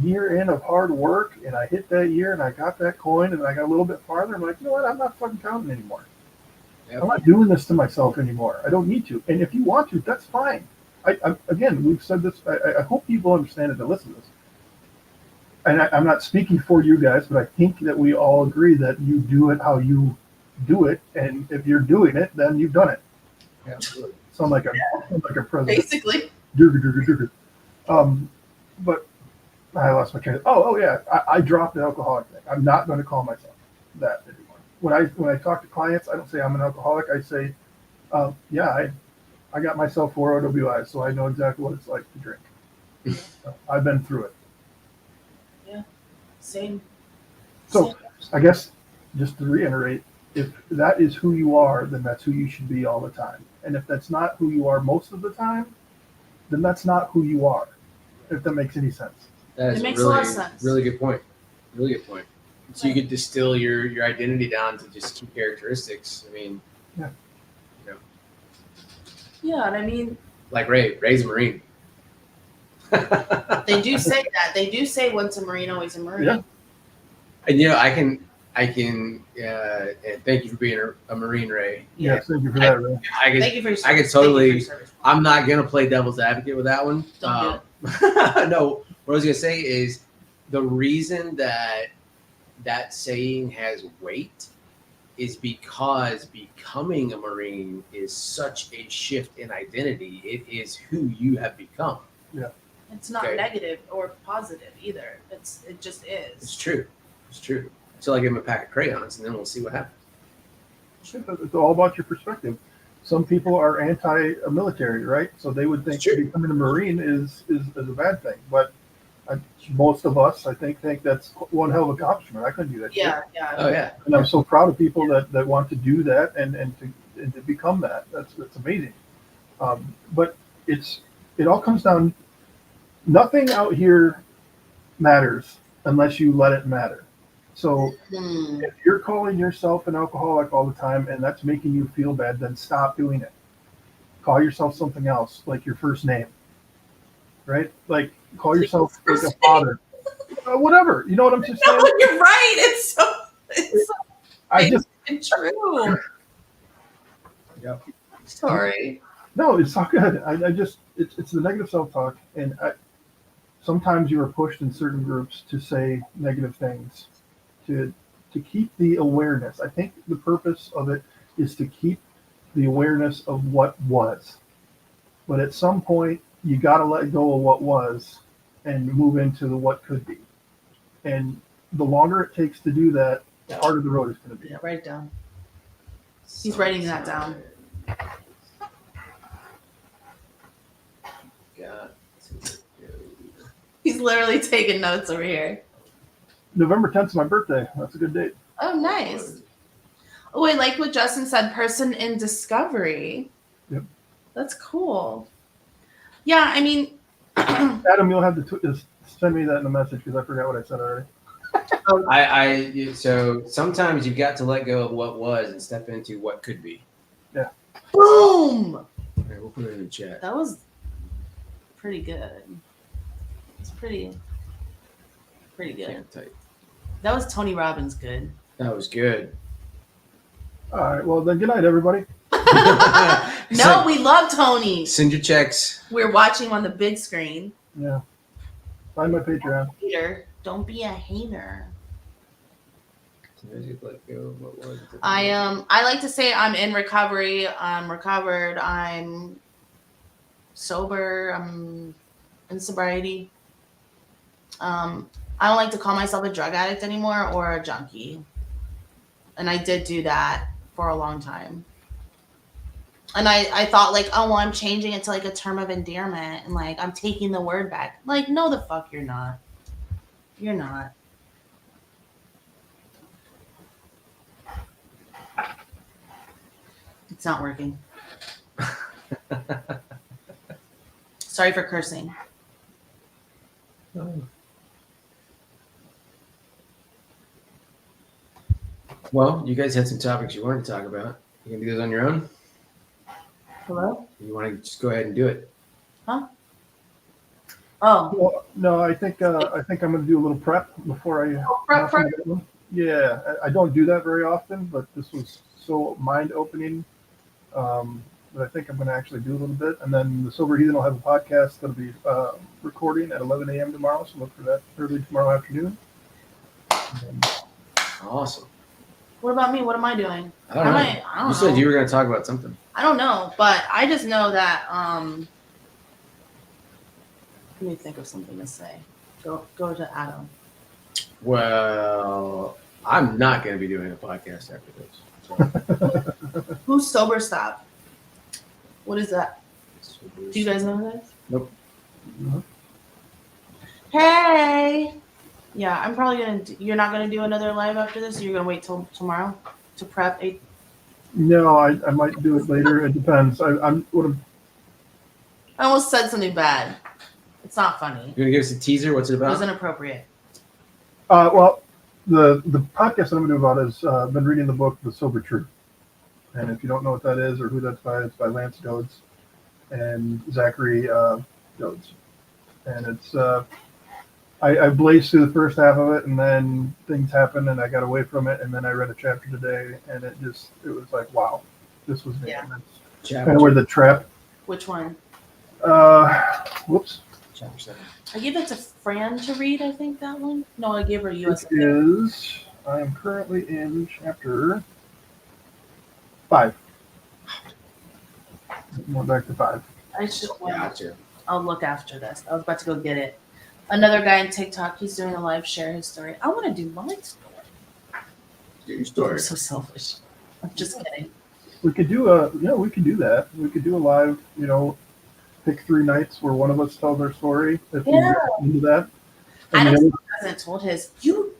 year in of hard work, and I hit that year, and I got that coin, and I got a little bit farther. I'm like, you know what? I'm not fucking counting anymore. Yep. I'm not doing this to myself anymore. I don't need to. And if you want to, that's fine. Again, we've said this. I hope people understand it that listen to this. And I'm not speaking for you guys, but I think that we all agree that you do it how you do it, and if you're doing it, then you've done it. Absolutely. Sound like a president. Basically. But I lost my train. Oh yeah, I dropped the alcoholic thing. I'm not going to call myself that anymore. When I talk to clients, I don't say I'm an alcoholic. I say, yeah, I got myself 4 OWIs, so I know exactly what it's like to drink. I've been through it. Same. So I guess just to reiterate, if that is who you are, then that's who you should be all the time. And if that's not who you are most of the time, then that's not who you are. If that makes any sense. That is It makes a a lot really, of sense. really good point. Really good point. So you could distill your identity down to just 2 characteristics. I mean, Yeah. You know, Yeah, and I mean, like Ray's a Marine. they do say that. They do say once a Marine, always a Marine. Yeah. And you know, I can. And thank you for being a Marine, Ray. Yeah, thank you for that, Ray. Thank you for your service. I could Thank you for totally. your service. I'm not gonna play devil's advocate with that one. Don't No, what I was gonna say is the reason that saying has weight is because becoming a Marine is such a shift in identity. It is who you have become. It's not Okay. negative or positive either. It just It's is. true. It's true. So I'll give him a pack of crayons and then we'll see what happens. It's all about your perspective. Some people are anti-military, right? So they would think It's true. becoming a Marine is a bad thing. But most of us, I think that's one hell of an accomplishment. I couldn't do that. Yeah, shit. yeah. Oh yeah. And I'm so proud of people that want to do that and to become that. That's amazing. But it all comes down. Nothing out here matters unless you let it matter. So Hmm. if you're calling yourself an alcoholic all the time and that's making you feel bad, then stop doing it. Call yourself something else, like your first name, right? Like call yourself like a father, whatever. You know what I'm just saying? No, you're right. It's so I just true. Yep. Sorry. no, it's not good. I just it's the negative self-talk, and sometimes you are pushed in certain groups to say negative things, to keep the awareness. I think the purpose of it is to keep the awareness of what was. But at some point, you got to let go of what was and move into the what could be. And the longer it takes to do that, the harder the road is going to be. Yeah, write it down. He's writing that down. Got to go. He's literally taking notes over here. November 10th is my birthday. That's a good date. Oh, nice. Oh, I like what Justin said. Person in discovery. Yep. That's cool. Yeah, I mean, Adam, you'll have to just send me that in a message because I forgot what I said already. So sometimes you've got to let go of what was and step into what could be. boom. All right, we'll put it in the chat. That was pretty good. It's pretty good. Can't type. That was Tony Robbins good. That was good. All right. Well, then good night, everybody. No, we love Tony. Send your checks. We're watching on the big screen. Yeah. Find my Patreon. Hater, don't be a hater. Sometimes you let go of what was. I like to say I'm in recovery. I'm recovered. I'm sober. I'm in sobriety. I don't like to call myself a drug addict anymore or a junkie. And I did do that for a long time. And I thought like, oh, well, I'm changing it to like a term of endearment and like I'm taking the word back. Like, no, the fuck you're not. You're not. It's not working. Sorry for cursing. Well, you guys had some topics you wanted to talk about. You can do those on your own. Hello? You want to just go ahead and do it. Oh, Well, no, I think I'm going to do a little prep before I. prep. Yeah, I don't do that very often, but this was so mind-opening that I think I'm going to actually do a little bit. And then the Sober Heathen will have a podcast that'll be recording at 11 a.m. tomorrow, so look for that early tomorrow afternoon. And Awesome. What about me? What am I doing? I don't know. I don't You said know. you were going to talk about something. I don't know, but I just know that let me think of something to say. Go to Adam. Well, I'm not going to be doing a podcast after this. So. Who's Sober Stop? What is that? Do you guys know who that is? Nope. Hey. Yeah, I'm probably gonna. You're not gonna do another live after this. You're gonna wait till tomorrow to prep. no, I might do it later. It depends. I almost said something bad. It's not funny. You going to give us a teaser? What's it It was about? inappropriate. Well, the podcast that I'm going to do about is I've been reading the book The Sober Truth, and if you don't know what that is or who that's by, it's by Lance Dodds and Zachary Dodds, and it's I blazed through the first half of it, and then things happened, and I got away from it, and then I read a chapter today, and it was like, wow, this was me. Yeah. And that's Chapter, kind of where the trap. Which one? Whoops. chapter 7. I gave it to Fran to read. I think that one. No, I gave her US. It is. I am currently in chapter 5. Going back to 5. I should. Gotcha. I'll look after this. I was about to go get it. Another guy on TikTok. He's doing a live share his story. I want to do my story. Get your I'm story. so selfish. I'm just kidding. We could do we could do that. We could do a live, pick 3 nights where one of us tells our story. If we Yeah. get into that. And Adam the other- hasn't told his. You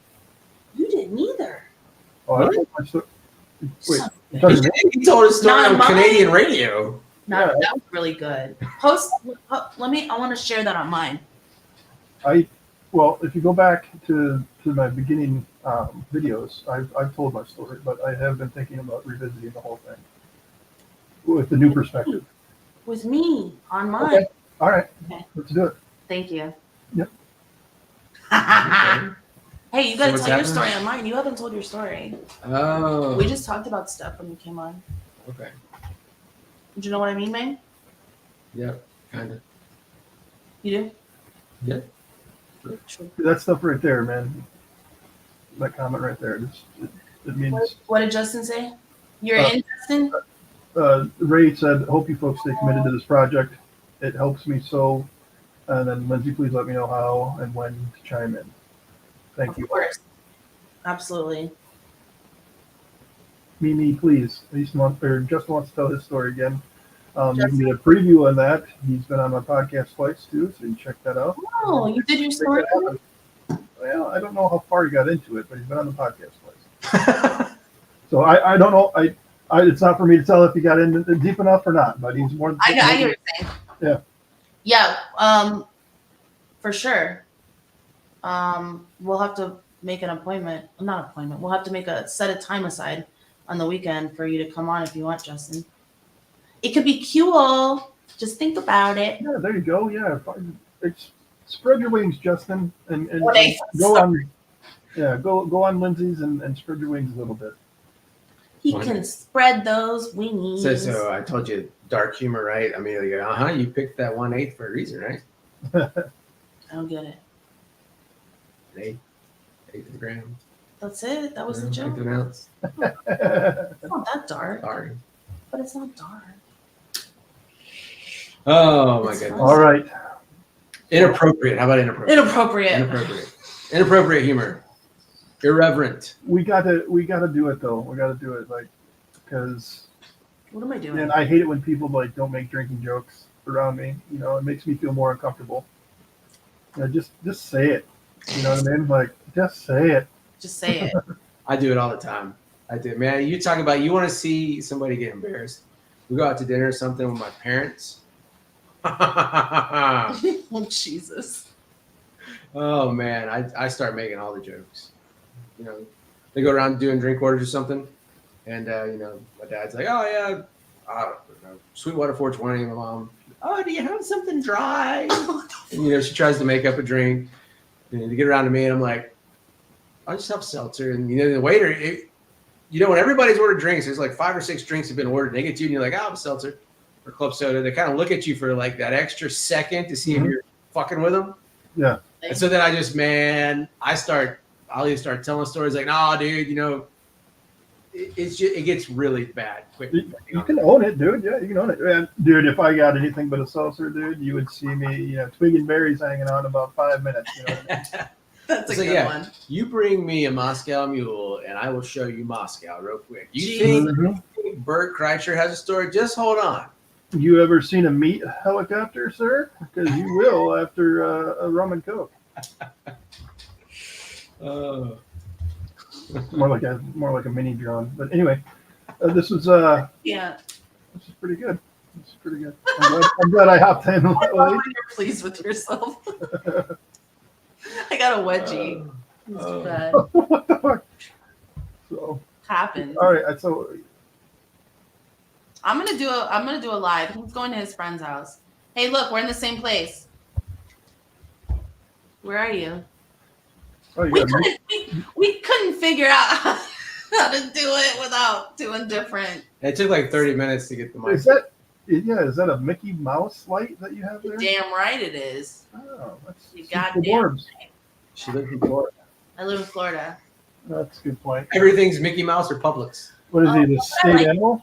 didn't either. I told my story. Wait, Son- you're talking to me? He told his story Not on mine. Canadian radio. No, Yeah. that was really good. Let me. I want to share that on mine. Well, if you go back to my beginning videos, I've told my story, but I have been thinking about revisiting the whole thing with the new perspective. With me on mine. Okay. All right, Okay. let's do it. Thank you. Yep. Hey, you gotta what's tell your happening? story on mine. You haven't told your story. Oh. We just talked about stuff when you came on. Okay. Did you know what I mean, man? Yep. Kind of. You do? Yeah. True. That stuff right there, man. That comment right there. It means. What did Justin say? You're Uh, in, Justin? Ray said, "Hope you folks stay committed to this project. It helps me so." And then Lindsay, please let me know how and when to chime in. Thank Of you. course. Absolutely. Mimi, please. Justin wants to tell his story again. You can get a preview on that. He's been on my podcast twice too, so you can check that out. Oh, you did your story? Well, I don't know how far he got into it, but he's been on the podcast twice. So I don't know. It's not for me to tell if he got in deep enough or not. But he's more. I hear what you're saying. Yeah. Yeah, for sure. We'll have to make an appointment. Not appointment. We'll have to make a set of time aside on the weekend for you to come on if you want, Justin. It could be cool. Just think about it. Yeah, there you go. Yeah, it's spread your wings, Justin, and Okay, go on. Yeah, go on Lindsay's and spread your wings a little bit. He can spread those wings. So I told you dark humor, right? I mean, like, you picked that 1/8 for a reason, right? I don't get it. An eighth of a gram. That's it. That was the Eighth joke. of an ounce. It's not that dark, Sorry. but it's not dark. Oh my It's goodness. All right. Inappropriate. How about inappropriate? Inappropriate. Inappropriate humor. Irreverent. We gotta do it though. We gotta do it because What am I doing? and I hate it when people like don't make drinking jokes around me. You know, it makes me feel more uncomfortable. You know, just say it. You know what I mean? Like, just say it. Just say it. I do it all the time. I do, man. You talk about you want to see somebody get embarrassed. We go out to dinner or something with my parents. Oh, Jesus. Oh man, I start making all the jokes. You know, they go around doing drink orders or something, and you know, my dad's like, "Oh yeah, I don't know, Sweetwater 420." My mom, "Oh, do you have something dry?" And you know, she tries to make up a drink, and to get around to me, and I'm like, "I just have seltzer." And you know, the waiter, you know, when everybody's ordered drinks, there's like 5 or 6 drinks have been ordered. They get to you, and you're like, "Oh, I'm a seltzer." Or club soda, they kind of look at you for like that extra second to see if you're fucking with them. Yeah. And so then I'll either start telling stories like, "No, dude, you know, it gets really bad quick." You can own it, dude. Yeah, you can own it. And, dude, if I got anything but a seltzer, dude, you would see me, you know, twigging berries hanging on about 5 minutes. You know what I mean? That's a So, good yeah. one. You bring me a Moscow Mule, and I will show you Moscow real quick. You Jeez. think Bert Kreischer has a story? Just hold on. You ever seen a meat helicopter, sir? Because you will after a rum and coke. Oh. More like a mini drone. But anyway, this is Yeah. this is pretty good. This is pretty good. I'm glad I hopped in I love late. when you're pleased with yourself. I got a wedgie. It's Oh. bad. What the fuck? So Happens. all right, so I'm gonna do a live. He's going to his friend's house. Hey, look, we're in the same place. Where are you? oh, you We got meat? we couldn't figure out how to do it without doing different. It took like 30 minutes to get the mic. Is that a Mickey Mouse light that you have there? Damn right it is. Oh, that's You super goddamn dwarves. She lived in Florida. I live in Florida. That's a good point. Everything's Mickey Mouse or Publix. What is he, the state animal?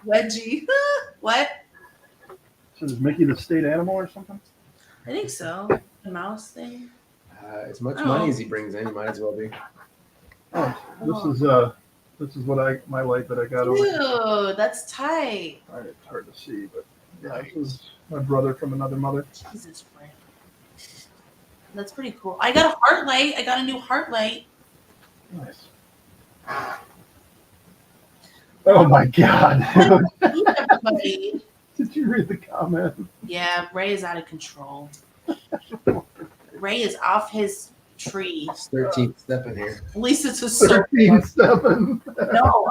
Wedgie. What? So is Mickey the state animal or something? I think so. The mouse thing. As much Oh. money as he brings in, he might as well be. Oh, this is what my light that I got over. Dude, that's tight. All right, it's hard to see, but yeah, this is my brother from another mother. Jesus Christ. That's pretty cool. I got a heart light. I got a new heart light. Nice. Oh my God! Hey, everybody. Did you read the comment? Yeah, Ray is out of control. Ray is off his tree. It's 13th step in here. At least it's a circle. 13-7. No,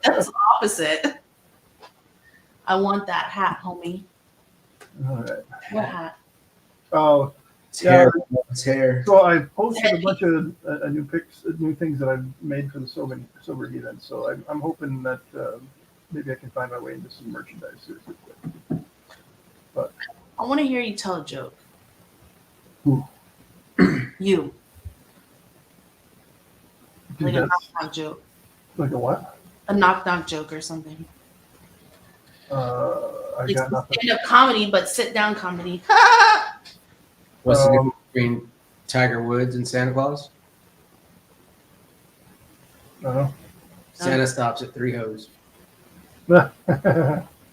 that's the opposite. I want that hat, homie. All right. What hat? Oh, It's Yeah. hair. It's hair. so I posted a bunch of new things that I've made for the sober heathen. So I'm hoping that maybe I can find my way into some merchandise here. I want to hear you tell a joke. Who? You. Dude, Like a that's knock-knock joke. like a what? A knock-knock joke or something. I Like got nothing. stand-up comedy, but sit-down comedy. What's the Um, difference between Tiger Woods and Santa Claus? No. Santa stops at 3 hoes. That's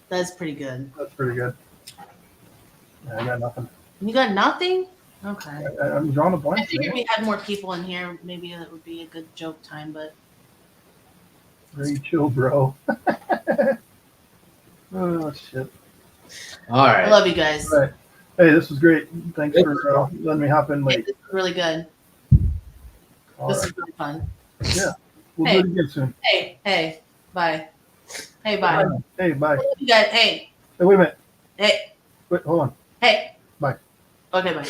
That's pretty good. pretty good. Yeah, I got nothing. You got nothing? Okay. I'm drawing a I blank. figured Man. we had more people in here. Maybe that would be a good joke time, but Very chill, bro. Oh shit. All I right. love you guys. All right. Hey, this was great. Thanks for letting me hop in Hey, late. this is really good. All This right. is really fun. We'll Hey. do it again soon. Hey, bye. Hey, bye. Hey, bye. I love you guys. Hey, Hey, wait a minute. hey, Wait, hold on. hey. Bye. Okay, bye.